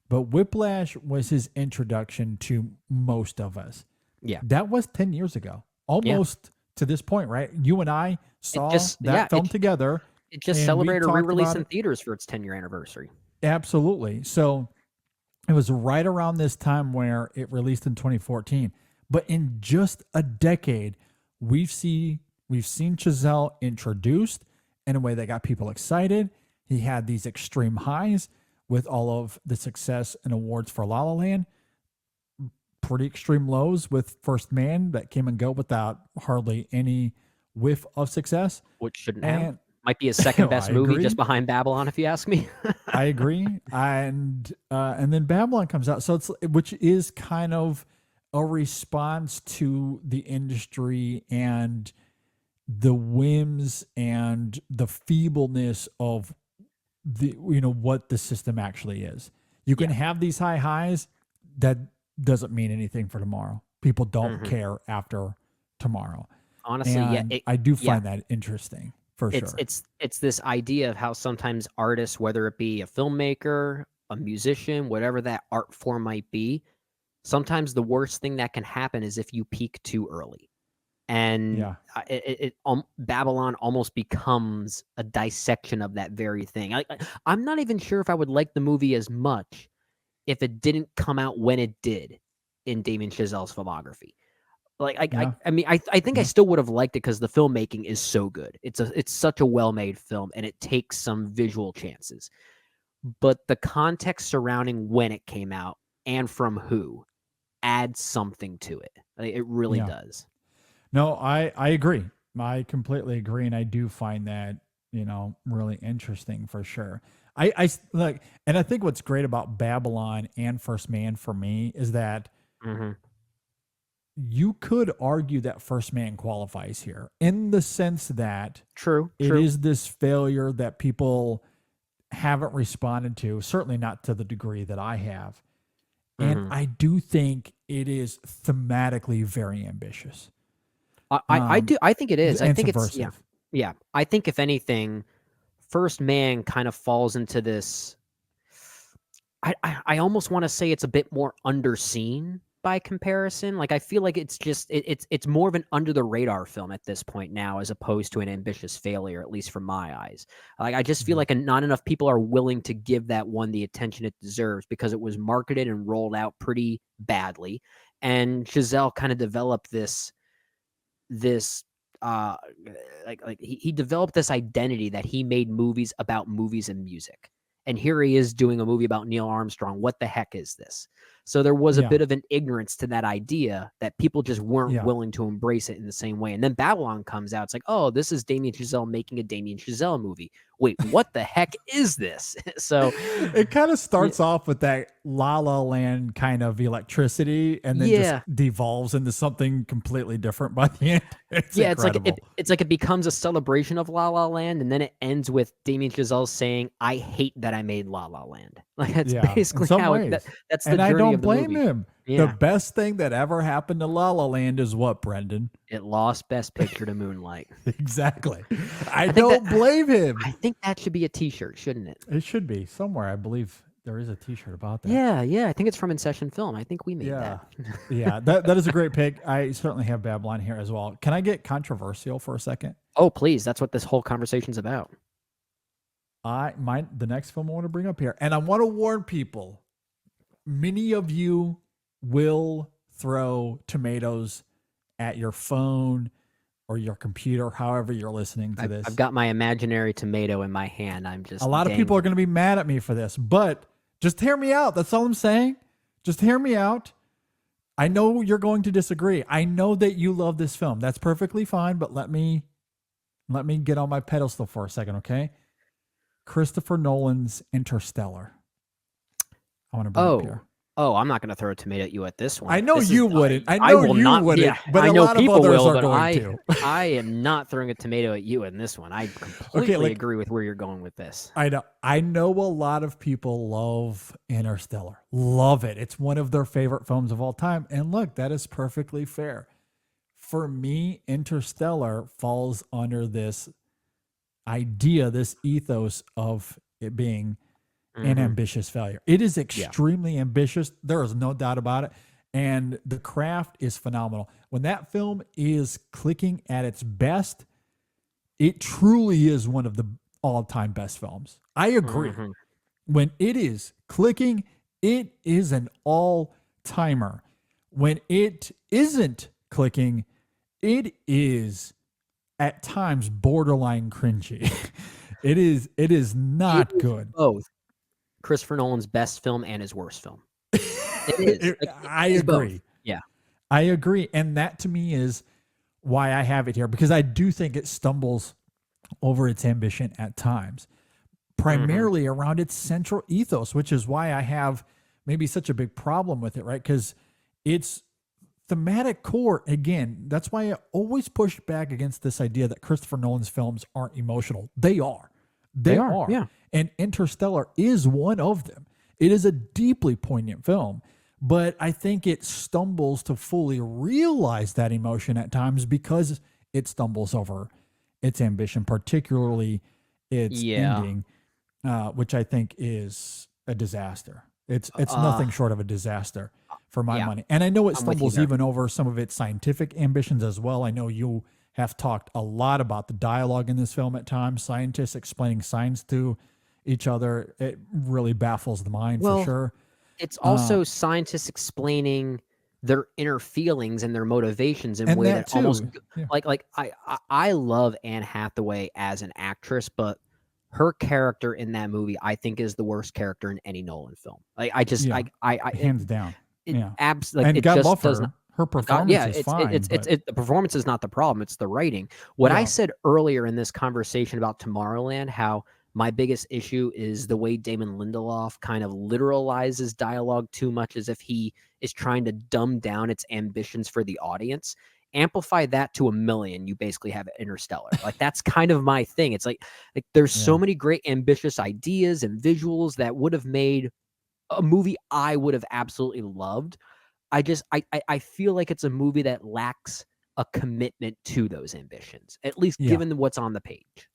Speaker 5: but Whiplash was his introduction to most of us. Yeah. That was 10 years ago, almost to this point, right? You and I saw that film together.
Speaker 6: It just celebrated a re-release in theaters for its 10-year anniversary.
Speaker 5: Absolutely. So it was right around this time where it released in 2014. But in just a decade, we've seen we've seen Chazelle introduced in a way that got people excited. He had these extreme highs with all of the success and awards for La La Land. Pretty extreme lows with First Man that came and go without hardly any whiff of success.
Speaker 6: Which shouldn't have. Might be his second best movie, just behind Babylon, if you ask me.
Speaker 5: I agree. And then Babylon comes out. So which is kind of a response to the industry and the whims and the feebleness of what the system actually is. You can have these high highs. That doesn't mean anything for tomorrow. People don't care after tomorrow.
Speaker 6: Honestly,
Speaker 5: and I do find that interesting for sure.
Speaker 6: It's this idea of how sometimes artists, whether it be a filmmaker, a musician, whatever that art form might be, sometimes the worst thing that can happen is if you peak too early. And Babylon almost becomes a dissection of that very thing. I'm not even sure if I would like the movie as much if it didn't come out when it did in Damien Chazelle's filmography. I think I still would have liked it because the filmmaking is so good. It's such a well-made film, and it takes some visual chances. But the context surrounding when it came out and from who adds something to it. It really does.
Speaker 5: No, I agree. I completely agree, and I do find that really interesting for sure. I like, and I think what's great about Babylon and First Man for me is that you could argue that First Man qualifies here in the sense that it is this failure that people haven't responded to, certainly not to the degree that I have. And I do think it is thematically very ambitious.
Speaker 6: I do. I think it is. I think it's
Speaker 5: subversive.
Speaker 6: Yeah. I think if anything, First Man kind of falls into this. I almost want to say it's a bit more underseen by comparison. Like I feel like it's just it's more of an under the radar film at this point now, as opposed to an ambitious failure, at least from my eyes. Like I just feel like not enough people are willing to give that one the attention it deserves because it was marketed and rolled out pretty badly, and Chazelle kind of developed this he developed this identity that he made movies about movies and music. And here he is doing a movie about Neil Armstrong. What the heck is this? So there was a bit of an ignorance to that idea that people just weren't willing to embrace it in the same way. And then Babylon comes out. It's like, oh, this is Damien Chazelle making a Damien Chazelle movie. Wait, what the heck is this? So
Speaker 5: it kind of starts off with that La La Land kind of electricity and then just devolves into something completely different by the end. It's incredible.
Speaker 6: It's like it becomes a celebration of La La Land, and then it ends with Damien Chazelle saying, I hate that I made La La Land. Like that's basically how that's the
Speaker 5: and
Speaker 6: journey
Speaker 5: I don't
Speaker 6: of the
Speaker 5: blame
Speaker 6: movie.
Speaker 5: him. The best thing that ever happened to La La Land is what, Brendan?
Speaker 6: It lost Best Picture to Moonlight.
Speaker 5: Exactly. I don't blame him.
Speaker 6: I think that should be a T-shirt, shouldn't it?
Speaker 5: It should be somewhere. I believe there is a T-shirt about that.
Speaker 6: Yeah. I think it's from InSession Film. I think we made that.
Speaker 5: That is a great pick. I certainly have Babylon here as well. Can I get controversial for a second?
Speaker 6: Oh, please. That's what this whole conversation's about.
Speaker 5: The next film I want to bring up here, and I want to warn people, many of you will throw tomatoes at your phone or your computer, however you're listening to this.
Speaker 6: I've got my imaginary tomato in my hand.
Speaker 5: A lot of people are going to be mad at me for this, but just hear me out. That's all I'm saying. Just hear me out. I know you're going to disagree. I know that you love this film. That's perfectly fine, but let me get on my pedestal for a second, okay? Christopher Nolan's Interstellar. I want to bring it up here.
Speaker 6: Oh, I'm not going to throw a tomato at you at this one.
Speaker 5: I know you wouldn't. I know you wouldn't.
Speaker 6: Yeah,
Speaker 5: but
Speaker 6: I
Speaker 5: a
Speaker 6: know
Speaker 5: lot
Speaker 6: people
Speaker 5: of others
Speaker 6: will,
Speaker 5: are
Speaker 6: but
Speaker 5: going to.
Speaker 6: I am not throwing a tomato at you in this one. I completely agree with where you're going with this.
Speaker 5: I know a lot of people love Interstellar. Love it. It's one of their favorite films of all time. And look, that is perfectly fair. For me, Interstellar falls under this idea, this ethos of it being an ambitious failure. It is extremely ambitious. There is no doubt about it. And the craft is phenomenal. When that film is clicking at its best, it truly is one of the all-time best films. I agree. When it is clicking, it is an all-timer. When it isn't clicking, it is at times borderline cringy. It is not good.
Speaker 6: Both Christopher Nolan's best film and his worst film. It is.
Speaker 5: I agree.
Speaker 6: Both. Yeah.
Speaker 5: I agree. And that to me is why I have it here, because I do think it stumbles over its ambition at times, primarily around its central ethos, which is why I have maybe such a big problem with it, right? Because its thematic core, again, that's why I always pushed back against this idea that Christopher Nolan's films aren't emotional. They are. They are.
Speaker 6: Yeah.
Speaker 5: And Interstellar is one of them. It is a deeply poignant film, but I think it stumbles to fully realize that emotion at times because it stumbles over its ambition, particularly its ending, which I think is a disaster. It's nothing short of a disaster for my money. And I know it stumbles even over some of its scientific ambitions as well. I know you have talked a lot about the dialogue in this film at times, scientists explaining science to each other. It really baffles the mind for sure.
Speaker 6: It's also scientists explaining their inner feelings and their motivations in a way that almost like I love Anne Hathaway as an actress, but her character in that movie I think is the worst character in any Nolan film. Like I
Speaker 5: hands down.
Speaker 6: Absolutely.
Speaker 5: And
Speaker 6: it
Speaker 5: God
Speaker 6: just
Speaker 5: love
Speaker 6: does
Speaker 5: her.
Speaker 6: not.
Speaker 5: Her performance is fine.
Speaker 6: The performance is not the problem. It's the writing. What I said earlier in this conversation about Tomorrowland, how my biggest issue is the way Damon Lindelof kind of literalizes dialogue too much, as if he is trying to dumb down its ambitions for the audience. Amplify that to 1,000,000, you basically have Interstellar. Like that's kind of my thing. It's like there's so many great ambitious ideas and visuals that would have made a movie I would have absolutely loved. I feel like it's a movie that lacks a commitment to those ambitions, at least given what's on the page.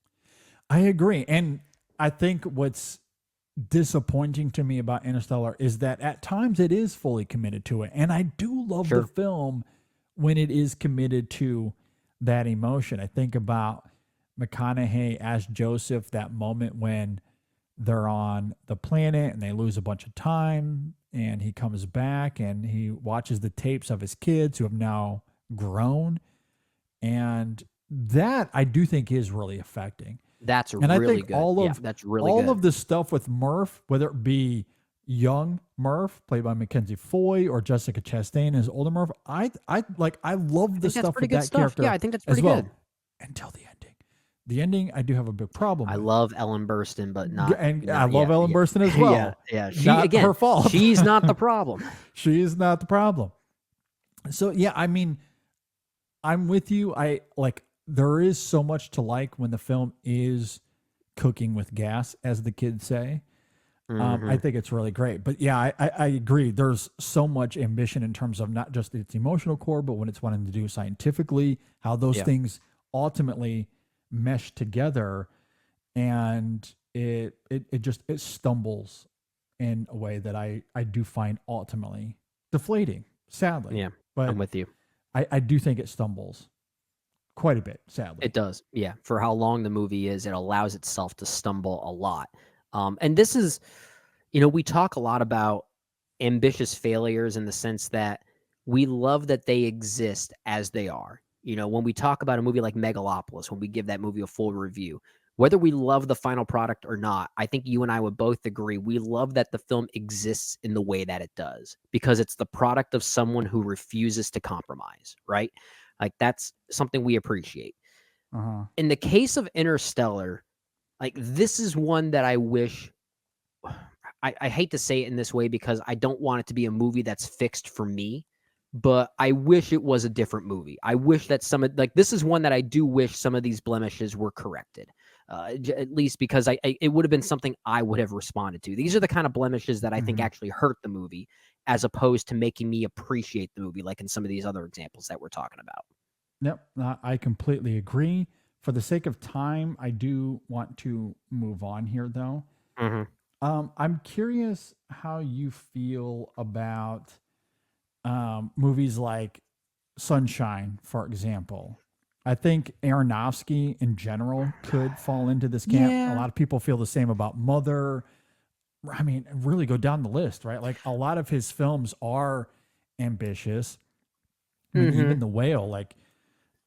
Speaker 5: I agree. And I think what's disappointing to me about Interstellar is that at times it is fully committed to it. And I do love the film when it is committed to that emotion. I think about McConaughey as Joseph, that moment when they're on the planet and they lose a bunch of time and he comes back and he watches the tapes of his kids who have now grown. And that I do think is really affecting.
Speaker 6: That's
Speaker 5: and
Speaker 6: really
Speaker 5: I think
Speaker 6: good. That's really
Speaker 5: all
Speaker 6: good.
Speaker 5: of the stuff with Murph, whether it be young Murph played by Mackenzie Foy or Jessica Chastain as older Murph, I love the stuff with that character.
Speaker 6: Yeah, I think that's pretty
Speaker 5: well,
Speaker 6: good.
Speaker 5: Until the ending. The ending, I do have a big problem.
Speaker 6: I
Speaker 5: with.
Speaker 6: love Ellen Burstyn, but not.
Speaker 5: And I love Ellen Burstyn as well.
Speaker 6: Yeah.
Speaker 5: Not her fault.
Speaker 6: She's not the problem.
Speaker 5: She is not the problem. So yeah, I mean, I'm with you. There is so much to like when the film is cooking with gas, as the kids say. I think it's really great. But yeah, I agree. There's so much ambition in terms of not just its emotional core, but when it's wanting to do scientifically, how those things ultimately mesh together, and it stumbles in a way that I do find ultimately deflating, sadly.
Speaker 6: Yeah,
Speaker 5: but
Speaker 6: I'm with you.
Speaker 5: I do think it stumbles quite a bit, sadly.
Speaker 6: It does. Yeah. For how long the movie is, it allows itself to stumble a lot. And this is, we talk a lot about ambitious failures in the sense that we love that they exist as they are. When we talk about a movie like Megalopolis, when we give that movie a full review, whether we love the final product or not, I think you and I would both agree we love that the film exists in the way that it does, because it's the product of someone who refuses to compromise, right? Like that's something we appreciate. In the case of Interstellar, like this is one that I wish, I hate to say it in this way because I don't want it to be a movie that's fixed for me, but I wish it was a different movie. I wish that this is one that I do wish some of these blemishes were corrected, at least because it would have been something I would have responded to. These are the kind of blemishes that I think actually hurt the movie, as opposed to making me appreciate the movie, like in some of these other examples that we're talking about.
Speaker 5: Yep, I completely agree. For the sake of time, I do want to move on here, though. I'm curious how you feel about movies like Sunshine, for example. I think Aronofsky in general could fall into this camp.
Speaker 6: Yeah.
Speaker 5: A lot of people feel the same about Mother. I mean, really go down the list, right? Like a lot of his films are ambitious. I mean, even The Whale, like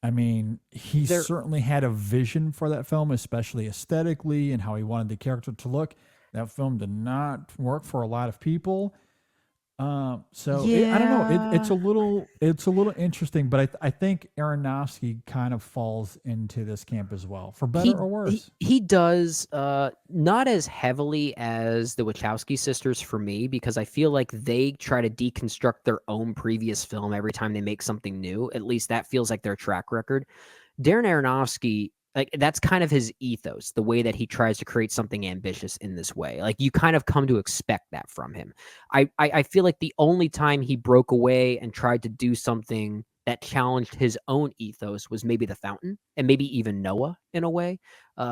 Speaker 5: I mean, he certainly had a vision for that film, especially aesthetically and how he wanted the character to look. That film did not work for a lot of people. I don't know. It's a little interesting, but I think Aronofsky kind of falls into this camp as well, for better or worse.
Speaker 6: He does, not as heavily as the Wachowski sisters for me, because I feel like they try to deconstruct their own previous film every time they make something new. At least that feels like their track record. Darren Aronofsky, like, that's kind of his ethos, the way that he tries to create something ambitious in this way. Like, you kind of come to expect that from him. I feel like the only time he broke away and tried to do something that challenged his own ethos was maybe The Fountain, and maybe even Noah in a way.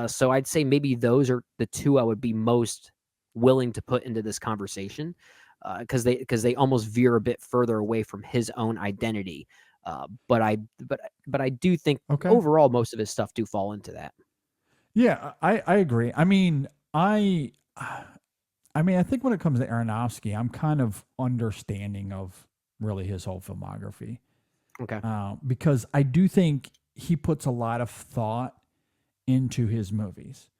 Speaker 6: So I'd say maybe those are the two I would be most willing to put into this conversation, because they almost veer a bit further away from his own identity. But I do think overall most of his stuff do fall into that.
Speaker 5: Yeah, I agree. I mean, I think when it comes to Aronofsky, I'm kind of understanding of really his whole filmography.
Speaker 6: Okay.
Speaker 5: Because I do think he puts a lot of thought into his movies.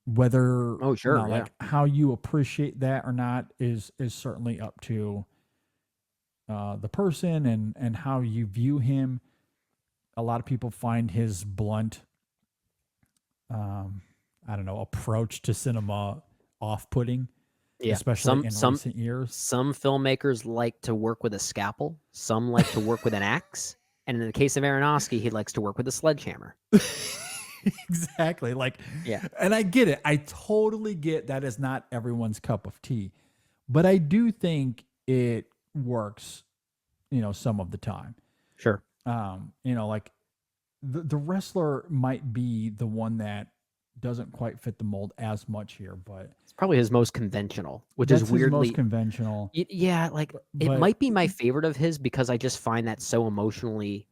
Speaker 5: Whether like how you appreciate that or not is certainly up to the person and how you view him. A lot of people find his blunt, approach to cinema off-putting, especially in recent years.
Speaker 6: Some filmmakers like to work with a scalpel. Some like to work with an axe. And in the case of Aronofsky, he likes to work with a sledgehammer.
Speaker 5: Exactly. And I get it. I totally get that is not everyone's cup of tea, but I do think it works, some of the time.
Speaker 6: Sure.
Speaker 5: Like the wrestler might be the one that doesn't quite fit the mold as much here, but
Speaker 6: it's probably his most conventional, which is weirdly
Speaker 5: most conventional.
Speaker 6: Yeah, it might be my favorite of his because I just find that so emotionally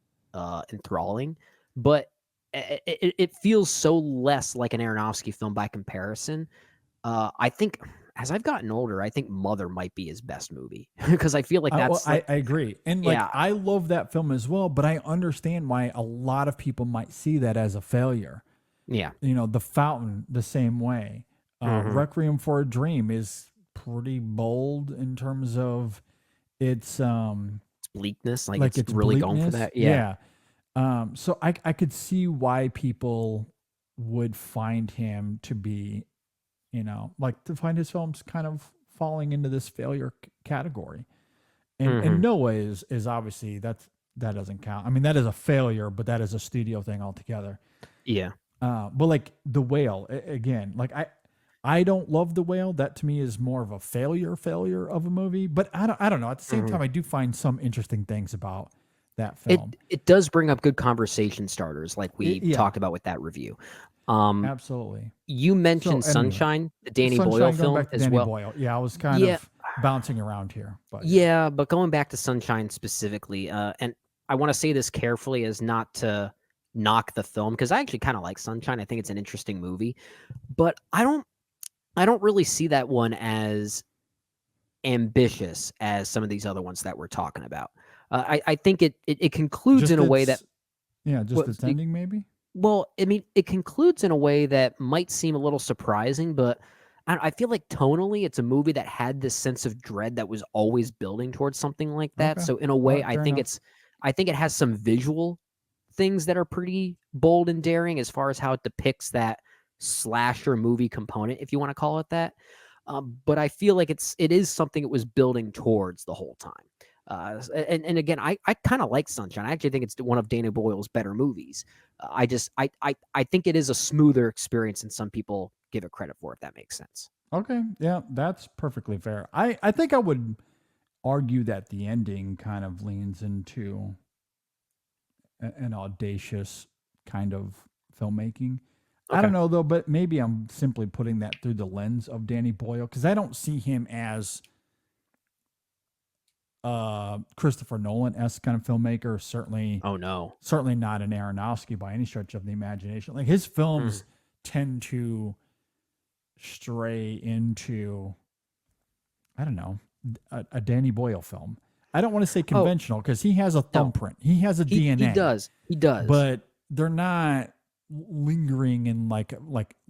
Speaker 6: enthralling, but it feels so less like an Aronofsky film by comparison. I think as I've gotten older, I think Mother might be his best movie because I feel like that's.
Speaker 5: I agree, and I love that film as well. But I understand why a lot of people might see that as a failure.
Speaker 6: Yeah,
Speaker 5: The Fountain the same way. Requiem for a Dream is pretty bold in terms of its
Speaker 6: bleakness, like it's really going for that. Yeah.
Speaker 5: So I could see why people would find him to be, to find his films kind of falling into this failure category. And Noah is obviously that doesn't count. I mean, that is a failure, but that is a studio thing altogether.
Speaker 6: Yeah.
Speaker 5: But like The Whale, again, I don't love The Whale. That to me is more of a failure of a movie. But I don't know. At the same time, I do find some interesting things about that film.
Speaker 6: It does bring up good conversation starters, like we talked about with that review.
Speaker 5: Absolutely.
Speaker 6: You mentioned Sunshine, the Danny Boyle film as
Speaker 5: Danny
Speaker 6: well.
Speaker 5: Boyle. Yeah, I was kind of bouncing around here. But
Speaker 6: but going back to Sunshine specifically, and I want to say this carefully as not to knock the film, because I actually kind of like Sunshine. I think it's an interesting movie, but I don't really see that one as ambitious as some of these other ones that we're talking about. I think it concludes in a way that
Speaker 5: its ending maybe.
Speaker 6: Well, I mean, it concludes in a way that might seem a little surprising, but I feel like tonally, it's a movie that had this sense of dread that was always building towards something like that. So in a way, I think it has some visual things that are pretty bold and daring as far as how it depicts that slasher movie component, if you want to call it that. But I feel like it is something it was building towards the whole time. And again, I kind of like Sunshine. I actually think it's one of Danny Boyle's better movies. I think it is a smoother experience than some people give it credit for, if that makes sense.
Speaker 5: Okay. Yeah, that's perfectly fair. I think I would argue that the ending kind of leans into an audacious kind of filmmaking. I don't know though, but maybe I'm simply putting that through the lens of Danny Boyle, because I don't see him as Christopher Nolan-esque kind of filmmaker. Certainly not an Aronofsky by any stretch of the imagination. Like his films tend to stray into, I don't know, a Danny Boyle film. I don't want to say conventional because he has a thumbprint. He has a DNA.
Speaker 6: He does.
Speaker 5: But they're not lingering in like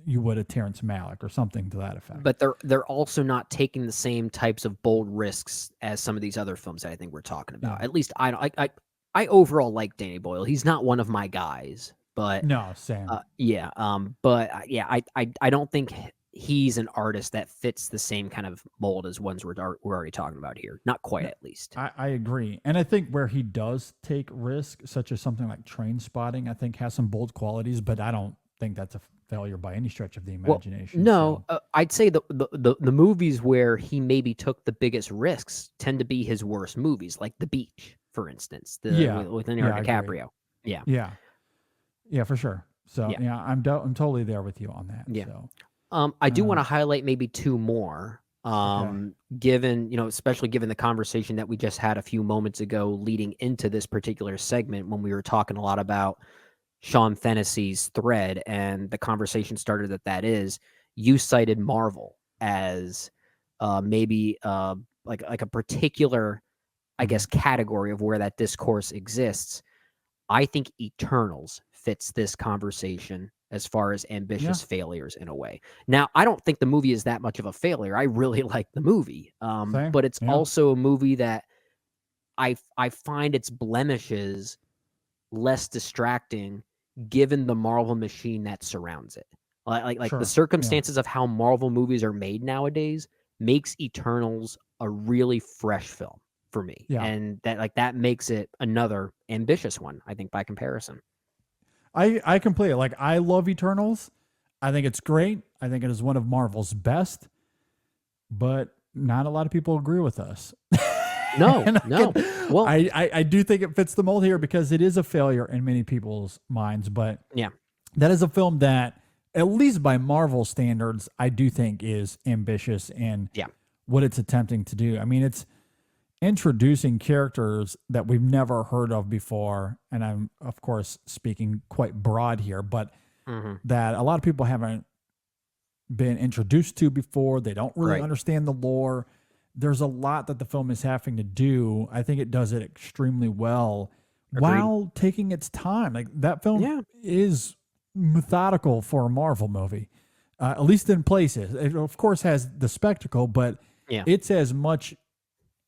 Speaker 5: you would a Terrence Malick or something to that effect.
Speaker 6: But they're also not taking the same types of bold risks as some of these other films that I think we're talking about. At least I overall like Danny Boyle. He's not one of my guys, but
Speaker 5: no, Sam.
Speaker 6: I don't think he's an artist that fits the same kind of mold as ones we're already talking about here. Not quite, at least.
Speaker 5: I agree. And I think where he does take risk, such as something like Train Spotting, I think has some bold qualities, but I don't think that's a failure by any stretch of the imagination.
Speaker 6: Well, no, I'd say the movies where he maybe took the biggest risks tend to be his worst movies, like The Beach, for instance, with Leonardo DiCaprio.
Speaker 5: Yeah, for sure. So I'm totally there with you on that.
Speaker 6: Yeah.
Speaker 5: So.
Speaker 6: I do want to highlight maybe two more, given, especially given the conversation that we just had a few moments ago leading into this particular segment when we were talking a lot about Sean Fennessy's Thread, and the conversation started that is, you cited Marvel as maybe like a particular, I guess, category of where that discourse exists. I think Eternals fits this conversation as far as ambitious failures in a way. Now, I don't think the movie is that much of a failure. I really like the movie, but it's also a movie that I find its blemishes less distracting given the Marvel machine that surrounds it. Like the circumstances of how Marvel movies are made nowadays makes Eternals a really fresh film for me. Yeah. And that makes it another ambitious one, I think, by comparison.
Speaker 5: I completely I love Eternals. I think it's great. I think it is one of Marvel's best, but not a lot of people agree with us.
Speaker 6: No.
Speaker 5: Well, I do think it fits the mold here because it is a failure in many people's minds, but that is a film that, at least by Marvel standards, I do think is ambitious in what it's attempting to do. I mean, it's introducing characters that we've never heard of before, and I'm of course speaking quite broad here, but that a lot of people haven't been introduced to before. They don't really understand the lore. There's a lot that the film is having to do. I think it does it extremely well. While taking its time. Like that film is methodical for a Marvel movie, at least in places. It of course has the spectacle, but it's as much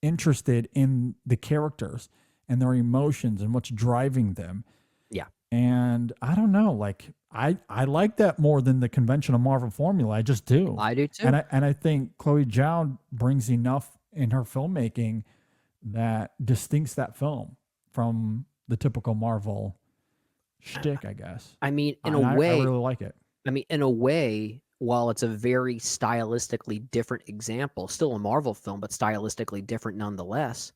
Speaker 5: interested in the characters and their emotions and what's driving them. And I don't know, I like that more than the conventional Marvel formula. I just do.
Speaker 6: I do too.
Speaker 5: And I think Chloe Zhao brings enough in her filmmaking that distincts that film from the typical Marvel shtick, I guess.
Speaker 6: I mean, in a way,
Speaker 5: I really like it.
Speaker 6: I mean, in a way, while it's a very stylistically different example, still a Marvel film, but stylistically different nonetheless,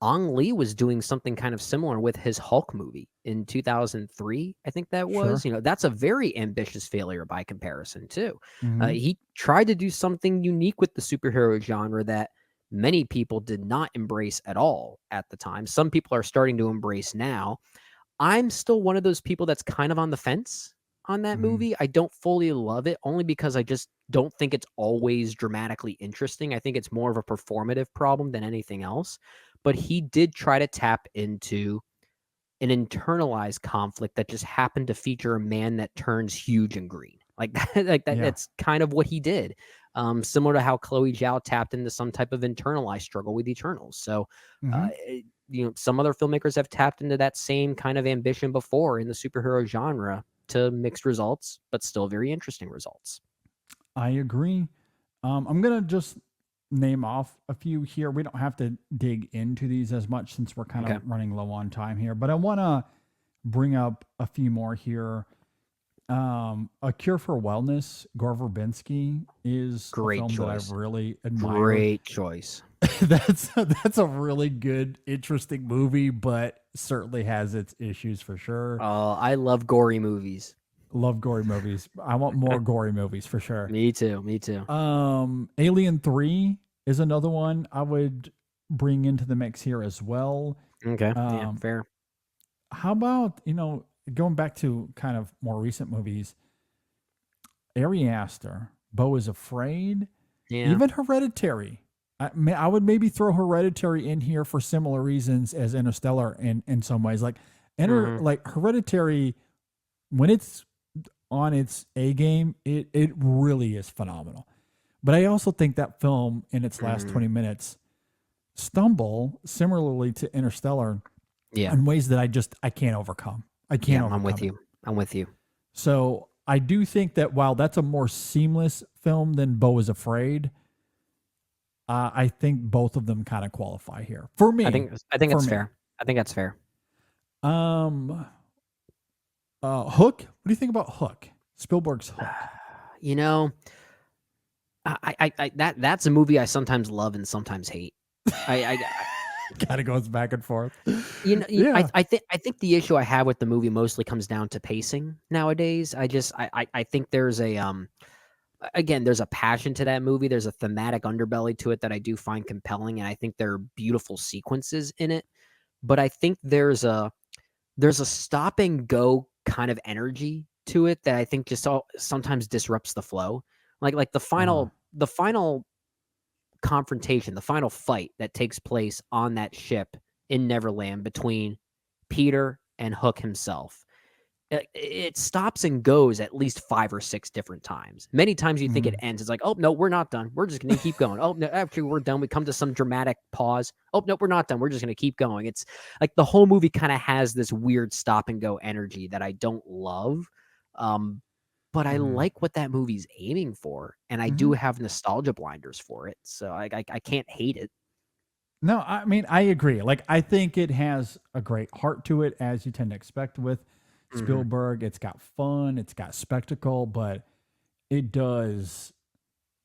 Speaker 6: Ang Lee was doing something kind of similar with his Hulk movie in 2003. I think that was, that's a very ambitious failure by comparison too. He tried to do something unique with the superhero genre that many people did not embrace at all at the time. Some people are starting to embrace now. I'm still one of those people that's kind of on the fence on that movie. I don't fully love it, only because I just don't think it's always dramatically interesting. I think it's more of a performative problem than anything else. But he did try to tap into an internalized conflict that just happened to feature a man that turns huge and green. That's kind of what he did. Similar to how Chloe Zhao tapped into some type of internalized struggle with Eternals. So, some other filmmakers have tapped into that same kind of ambition before in the superhero genre to mixed results, but still very interesting results.
Speaker 5: I agree. I'm going to just name off a few here. We don't have to dig into these as much since we're kind of running low on time here, but I want to bring up a few more here. A Cure for Wellness, Gore Verbinski is
Speaker 6: great
Speaker 5: a film
Speaker 6: choice.
Speaker 5: that I really admire.
Speaker 6: Great choice.
Speaker 5: That's a really good, interesting movie, but certainly has its issues for sure.
Speaker 6: I love gory movies.
Speaker 5: Love gory movies. I want more gory movies for sure.
Speaker 6: Me too.
Speaker 5: Alien 3 is another one I would bring into the mix here as well.
Speaker 6: Okay. Fair.
Speaker 5: How about, going back to kind of more recent movies, Ari Aster, Beau is Afraid, even Hereditary. I would maybe throw Hereditary in here for similar reasons as Interstellar in some ways. Like like Hereditary, when it's on its A game, it really is phenomenal. But I also think that film in its last 20 minutes stumble similarly to Interstellar in ways that I can't overcome. I can't overcome.
Speaker 6: I'm with you.
Speaker 5: So I do think that while that's a more seamless film than Beau is Afraid, I think both of them kind of qualify here for me.
Speaker 6: I think it's fair. I think that's fair.
Speaker 5: Hook. What do you think about Hook? Spielberg's Hook.
Speaker 6: You know, that's a movie I sometimes love and sometimes hate. I
Speaker 5: kind of goes back and forth.
Speaker 6: I think the issue I have with the movie mostly comes down to pacing nowadays. I think there's there's a passion to that movie. There's a thematic underbelly to it that I do find compelling, and I think there are beautiful sequences in it. But I think there's a stop and go kind of energy to it that I think just sometimes disrupts the flow. Like the final confrontation, the final fight that takes place on that ship in Neverland between Peter and Hook himself. It stops and goes at least 5 or 6 different times. Many times you think it ends. It's like, oh, no, we're not done. We're just going to keep going. Oh, no, after we're done, we come to some dramatic pause. Oh, no, we're not done. We're just going to keep going. It's like the whole movie kind of has this weird stop and go energy that I don't love. But I like what that movie's aiming for. And I do have nostalgia blinders for it. So I can't hate it.
Speaker 5: No, I mean, I agree. Like, I think it has a great heart to it, as you tend to expect with Spielberg. It's got fun, it's got spectacle, but it does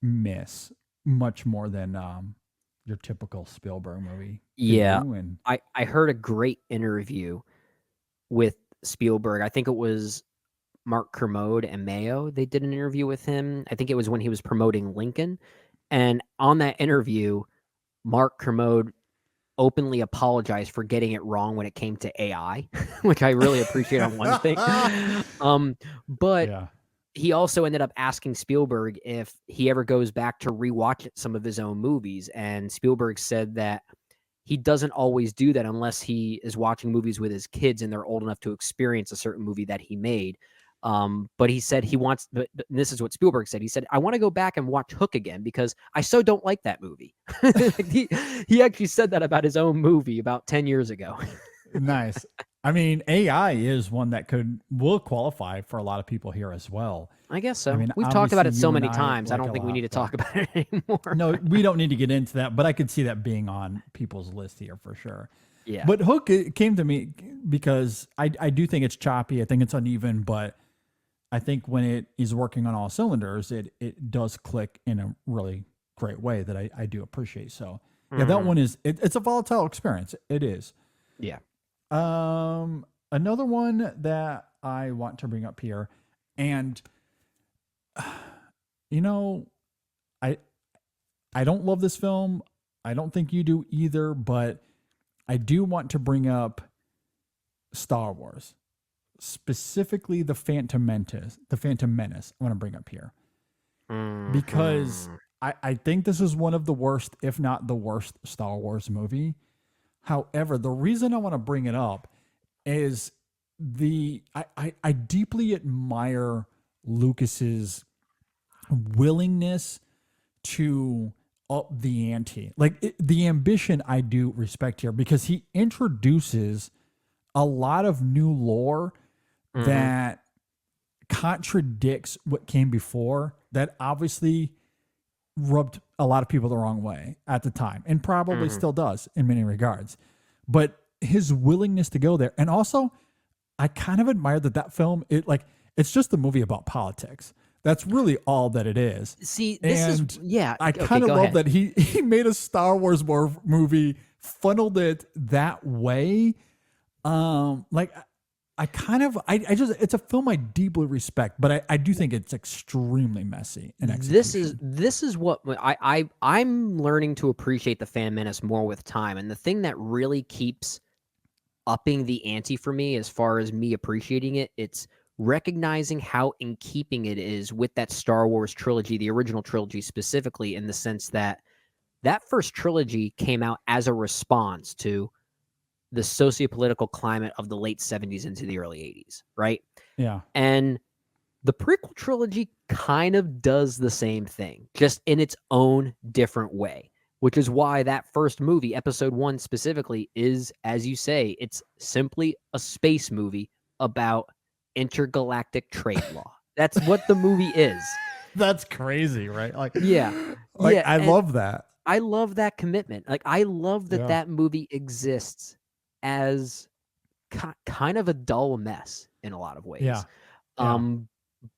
Speaker 5: miss much more than your typical Spielberg movie.
Speaker 6: Yeah. I heard a great interview with Spielberg. I think it was Mark Kermode and Mayo. They did an interview with him. I think it was when he was promoting Lincoln. And on that interview, Mark Kermode openly apologized for getting it wrong when it came to AI, which I really appreciate on one thing. But he also ended up asking Spielberg if he ever goes back to rewatch some of his own movies. And Spielberg said that he doesn't always do that unless he is watching movies with his kids and they're old enough to experience a certain movie that he made. But he said he wants, but this is what Spielberg said. He said, I want to go back and watch Hook again because I so don't like that movie. he actually said that about his own movie about 10 years ago.
Speaker 5: Nice. I mean, AI is one that will qualify for a lot of people here as well.
Speaker 6: I guess so.
Speaker 5: I mean,
Speaker 6: we've talked about it so many times. I don't think we need to talk about it anymore.
Speaker 5: No, we don't need to get into that, but I could see that being on people's list here for sure.
Speaker 6: Yeah.
Speaker 5: But Hook, it came to me because I do think it's choppy. I think it's uneven, but I think when it is working on all cylinders, it does click in a really great way that I do appreciate. So yeah, that one is, it's a volatile experience. It is.
Speaker 6: Yeah.
Speaker 5: Another one that I want to bring up here, and you know, I don't love this film. I don't think you do either, but I do want to bring up Star Wars. Specifically the Phantom Menace. I want to bring up here because I think this is one of the worst, if not the worst, Star Wars movie. However, the reason I want to bring it up is I deeply admire Lucas's willingness to up the ante. Like the ambition I do respect here because he introduces a lot of new lore that contradicts what came before, that obviously rubbed a lot of people the wrong way at the time and probably still does in many regards. But his willingness to go there, and also I kind of admire that film, it's just a movie about politics. That's really all that it is.
Speaker 6: See, I
Speaker 5: kind of love that he made a Star Wars movie, funneled it that way. It's a film I deeply respect, but I do think it's extremely messy in execution.
Speaker 6: This is what I'm learning to appreciate the Phantom Menace more with time. And the thing that really keeps upping the ante for me, as far as me appreciating it, it's recognizing how in keeping it is with that Star Wars trilogy, the original trilogy specifically, in the sense that that first trilogy came out as a response to the sociopolitical climate of the late 70s into the early 80s, right?
Speaker 5: Yeah.
Speaker 6: And the prequel trilogy kind of does the same thing, just in its own different way, which is why that first movie, episode 1 specifically, is, as you say, it's simply a space movie about intergalactic trade law. That's what the movie is.
Speaker 5: That's crazy, right? Like,
Speaker 6: Yeah.
Speaker 5: like
Speaker 6: Yeah,
Speaker 5: I
Speaker 6: and
Speaker 5: love that.
Speaker 6: I love that commitment. Like, I love that
Speaker 5: Yeah.
Speaker 6: that movie exists as kind of a dull mess in a lot of ways.
Speaker 5: Yeah. Yeah.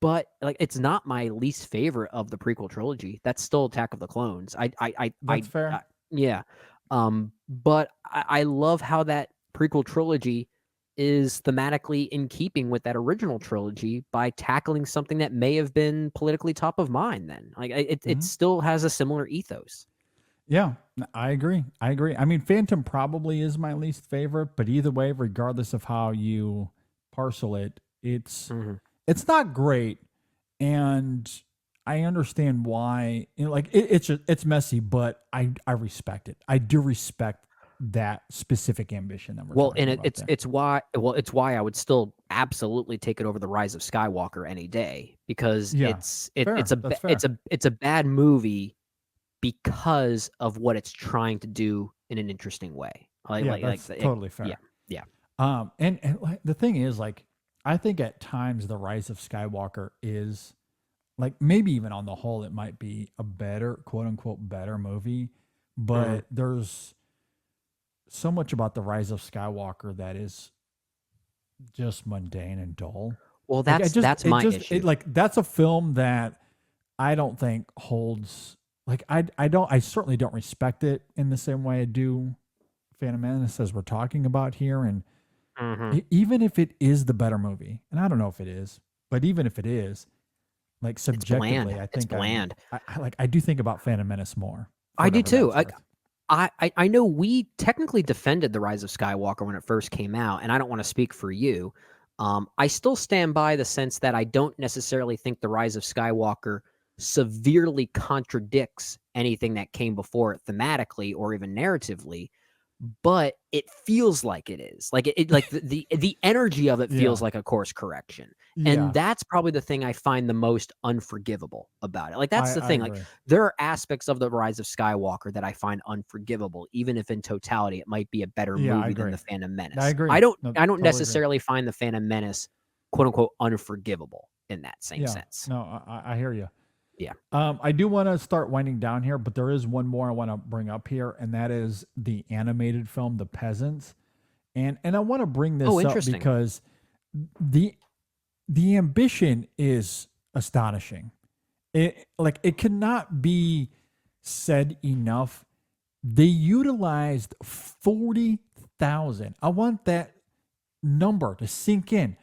Speaker 6: But like, it's not my least favorite of the prequel trilogy. That's still Attack of the Clones.
Speaker 5: That's fair.
Speaker 6: Yeah. But I love how that prequel trilogy is thematically in keeping with that original trilogy by tackling something that may have been politically top of mind then. Like, it still has a similar ethos.
Speaker 5: Yeah, I agree. I mean, Phantom probably is my least favorite, but either way, regardless of how you parcel it, it's not great, and I understand why. You know, like it's messy, but I respect it. I do respect that specific ambition that we're talking about there.
Speaker 6: it's why I would still absolutely take it over the Rise of Skywalker any day, because
Speaker 5: Yeah,
Speaker 6: it's a bad movie because of what it's trying to do in an interesting way.
Speaker 5: That's totally fair.
Speaker 6: Yeah.
Speaker 5: And like, the thing is, like, I think at times the Rise of Skywalker is, like, maybe even on the whole, it might be a better, quote unquote, better movie, but there's so much about the Rise of Skywalker that is just mundane and dull.
Speaker 6: Well, that's my issue.
Speaker 5: That's a film that I don't think holds. Like, I certainly don't respect it in the same way I do Phantom Menace, as we're talking about here. And even if it is the better movie, and I don't know if it is, but even if it is, like, subjectively, I think
Speaker 6: it's bland.
Speaker 5: I do think about Phantom Menace more.
Speaker 6: I do too. I know we technically defended The Rise of Skywalker when it first came out, and I don't want to speak for you. I still stand by the sense that I don't necessarily think The Rise of Skywalker severely contradicts anything that came before it thematically or even narratively, but it feels like it is. Like it like the energy of it feels like a course correction. And that's probably the thing I find the most unforgivable about it. Like, that's the thing. Like, there are aspects of The Rise of Skywalker that I find unforgivable, even if in totality it might be a better movie than The Phantom Menace.
Speaker 5: I agree.
Speaker 6: I don't necessarily find The Phantom Menace, quote unquote, unforgivable in that same sense.
Speaker 5: No, I hear you.
Speaker 6: Yeah.
Speaker 5: I do want to start winding down here, but there is one more I want to bring up here, and that is the animated film, The Peasants. And I want to bring this up because the ambition is astonishing. It cannot be said enough. They utilized 40,000. I want that number to sink in.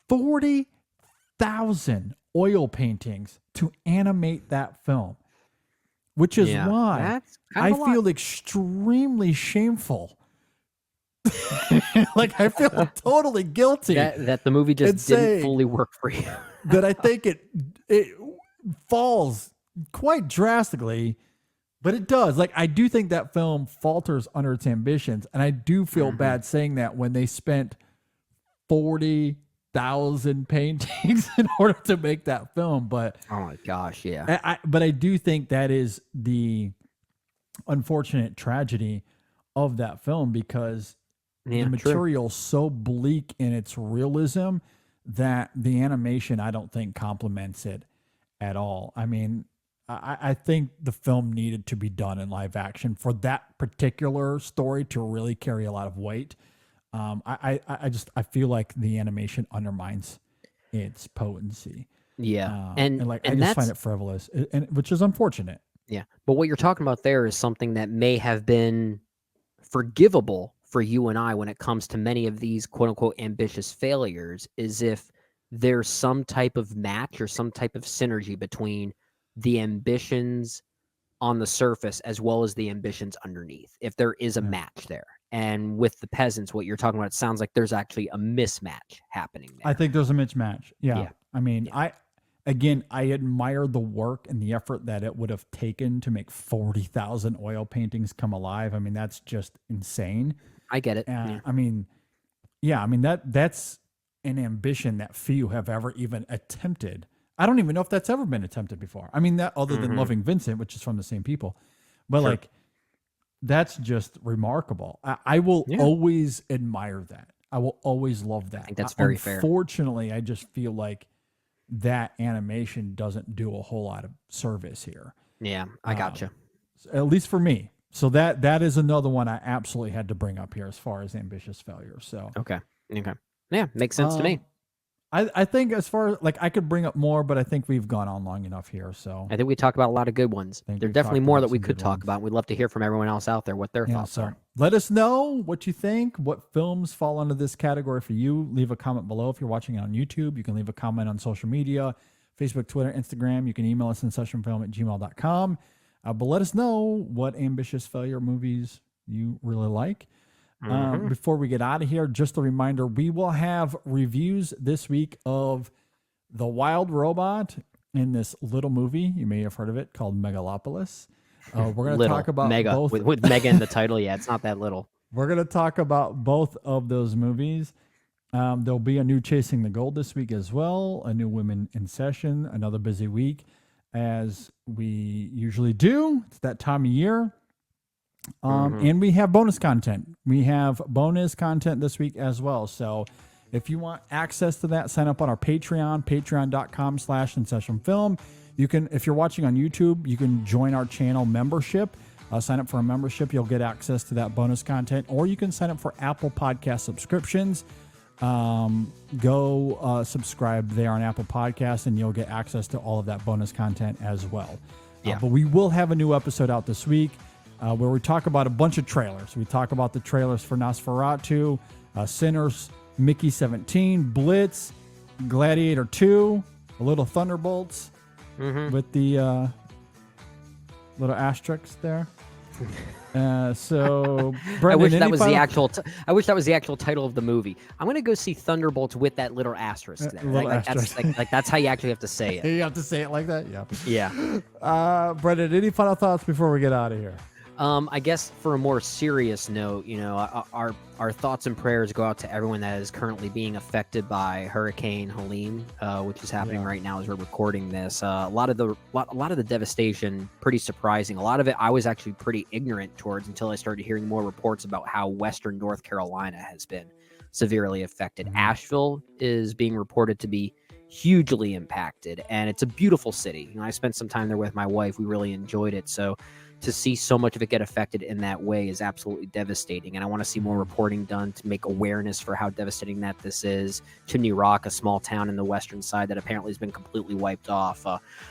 Speaker 5: 40,000 oil paintings to animate that film, which is why I feel extremely shameful. Like, I feel totally guilty
Speaker 6: that the movie just didn't fully work for you.
Speaker 5: That I think it falls quite drastically, but it does. Like, I do think that film falters under its ambitions, and I do feel bad saying that when they spent 40,000 paintings in order to make that film. But
Speaker 6: oh my gosh, yeah.
Speaker 5: But I do think that is the unfortunate tragedy of that film, because the material so bleak in its realism that the animation, I don't think, complements it at all. I mean, I think the film needed to be done in live action for that particular story to really carry a lot of weight. I feel like the animation undermines its potency.
Speaker 6: Yeah.
Speaker 5: I just find it frivolous, and which is unfortunate.
Speaker 6: Yeah. But what you're talking about there is something that may have been forgivable for you and I when it comes to many of these quote unquote ambitious failures, is if there's some type of match or some type of synergy between the ambitions on the surface as well as the ambitions underneath. If there is a match there. And with The Peasants, what you're talking about, it sounds like there's actually a mismatch happening there.
Speaker 5: I think there's a mismatch. Yeah. I mean, again, I admire the work and the effort that it would have taken to make 40,000 oil paintings come alive. I mean, that's just insane.
Speaker 6: I get it. Yeah.
Speaker 5: I mean, that's an ambition that few have ever even attempted. I don't even know if that's ever been attempted before. I mean, that other than Loving Vincent, which is from the same people, but like, that's just remarkable. I will always admire that. I will always love that.
Speaker 6: I think that's very fair.
Speaker 5: Unfortunately, I just feel like that animation doesn't do a whole lot of service here.
Speaker 6: Yeah, I gotcha.
Speaker 5: At least for me. So that is another one I absolutely had to bring up here as far as ambitious failure. So
Speaker 6: okay. Yeah, makes sense to me.
Speaker 5: I think as far as like I could bring up more, but I think we've gone on long enough here. So
Speaker 6: I think we talked about a lot of good ones. There's definitely more that we could talk about. We'd love to hear from everyone else out there what their thoughts are.
Speaker 5: Let us know what you think, what films fall under this category for you. Leave a comment below if you're watching it on YouTube. You can leave a comment on social media, Facebook, Twitter, Instagram. You can email us InSessionFilm@gmail.com. But let us know what ambitious failure movies you really like. Before we get out of here, just a reminder, we will have reviews this week of The Wild Robot in this little movie. You may have heard of it called Megalopolis. We're going to talk about
Speaker 6: Mega
Speaker 5: both.
Speaker 6: with Mega in the title. Yeah, it's not that little.
Speaker 5: We're going to talk about both of those movies. There'll be a new Chasing the Gold this week as well, a new Women in Session, another busy week as we usually do. It's that time of year. And we have bonus content. We have bonus content this week as well. So if you want access to that, sign up on our Patreon, patreon.com/InSessionFilm. You can, if you're watching on YouTube, you can join our channel membership. Sign up for a membership. You'll get access to that bonus content, or you can sign up for Apple Podcast subscriptions. Go subscribe there on Apple Podcasts, and you'll get access to all of that bonus content as well. But we will have a new episode out this week where we talk about a bunch of trailers. We talk about the trailers for Nosferatu, Sinners, Mickey 17, Blitz, Gladiator 2, a little Thunderbolts with the little asterisks there. So Brendan,
Speaker 6: I wish that was the actual. I wish that was the actual title of the movie. I'm gonna go see Thunderbolts with that little asterisk there. That's how you actually have to say it.
Speaker 5: You have to say it like that. Yeah.
Speaker 6: Yeah.
Speaker 5: Brendan, any final thoughts before we get out of here?
Speaker 6: I guess for a more serious note, you know, our thoughts and prayers go out to everyone that is currently being affected by Hurricane Helene, which is happening right now as we're recording this. A lot of the devastation, pretty surprising. A lot of it I was actually pretty ignorant towards until I started hearing more reports about how Western North Carolina has been severely affected. Asheville is being reported to be hugely impacted, and it's a beautiful city. You know, I spent some time there with my wife. We really enjoyed it. So to see so much of it get affected in that way is absolutely devastating. And I want to see more reporting done to make awareness for how devastating that this is. Chimney Rock, a small town in the western side that apparently has been completely wiped off.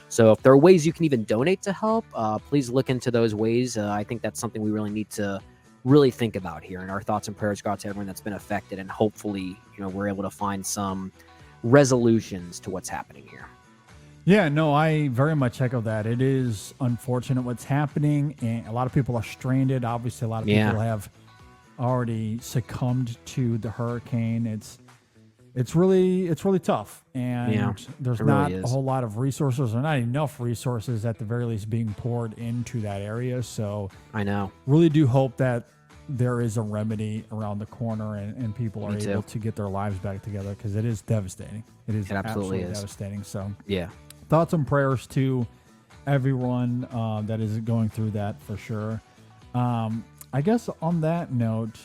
Speaker 6: So if there are ways you can even donate to help, please look into those ways. I think that's something we really need to really think about here. And our thoughts and prayers go out to everyone that's been affected. And hopefully, you know, we're able to find some resolutions to what's happening here.
Speaker 5: Yeah, no, I very much echo that. It is unfortunate what's happening, and a lot of people are stranded. Obviously, a lot of people have already succumbed to the hurricane. It's really tough, and there's not a whole lot of resources, or not enough resources at the very least being poured into that area. So
Speaker 6: I know,
Speaker 5: really do hope that there is a remedy around the corner, and people are able to get their lives back together, because it is devastating. It absolutely is devastating. So thoughts and prayers to everyone that is going through that for sure. I guess on that note,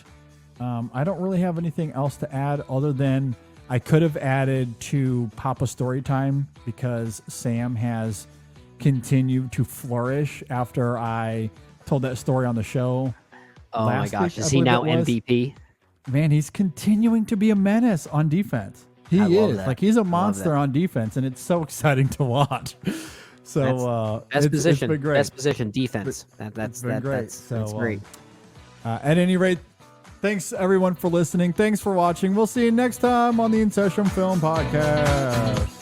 Speaker 5: I don't really have anything else to add other than I could have added to Papa Storytime, because Sam has continued to flourish after I told that story on the show.
Speaker 6: Oh my gosh, is he now MVP?
Speaker 5: Man, he's continuing to be a menace on defense. He is. Like, he's a monster on defense, and it's so exciting to watch. So
Speaker 6: best position,
Speaker 5: it's been great.
Speaker 6: Best position, defense. That's great. That's great.
Speaker 5: At any rate, thanks everyone for listening. Thanks for watching. We'll see you next time on the InSession Film Podcast.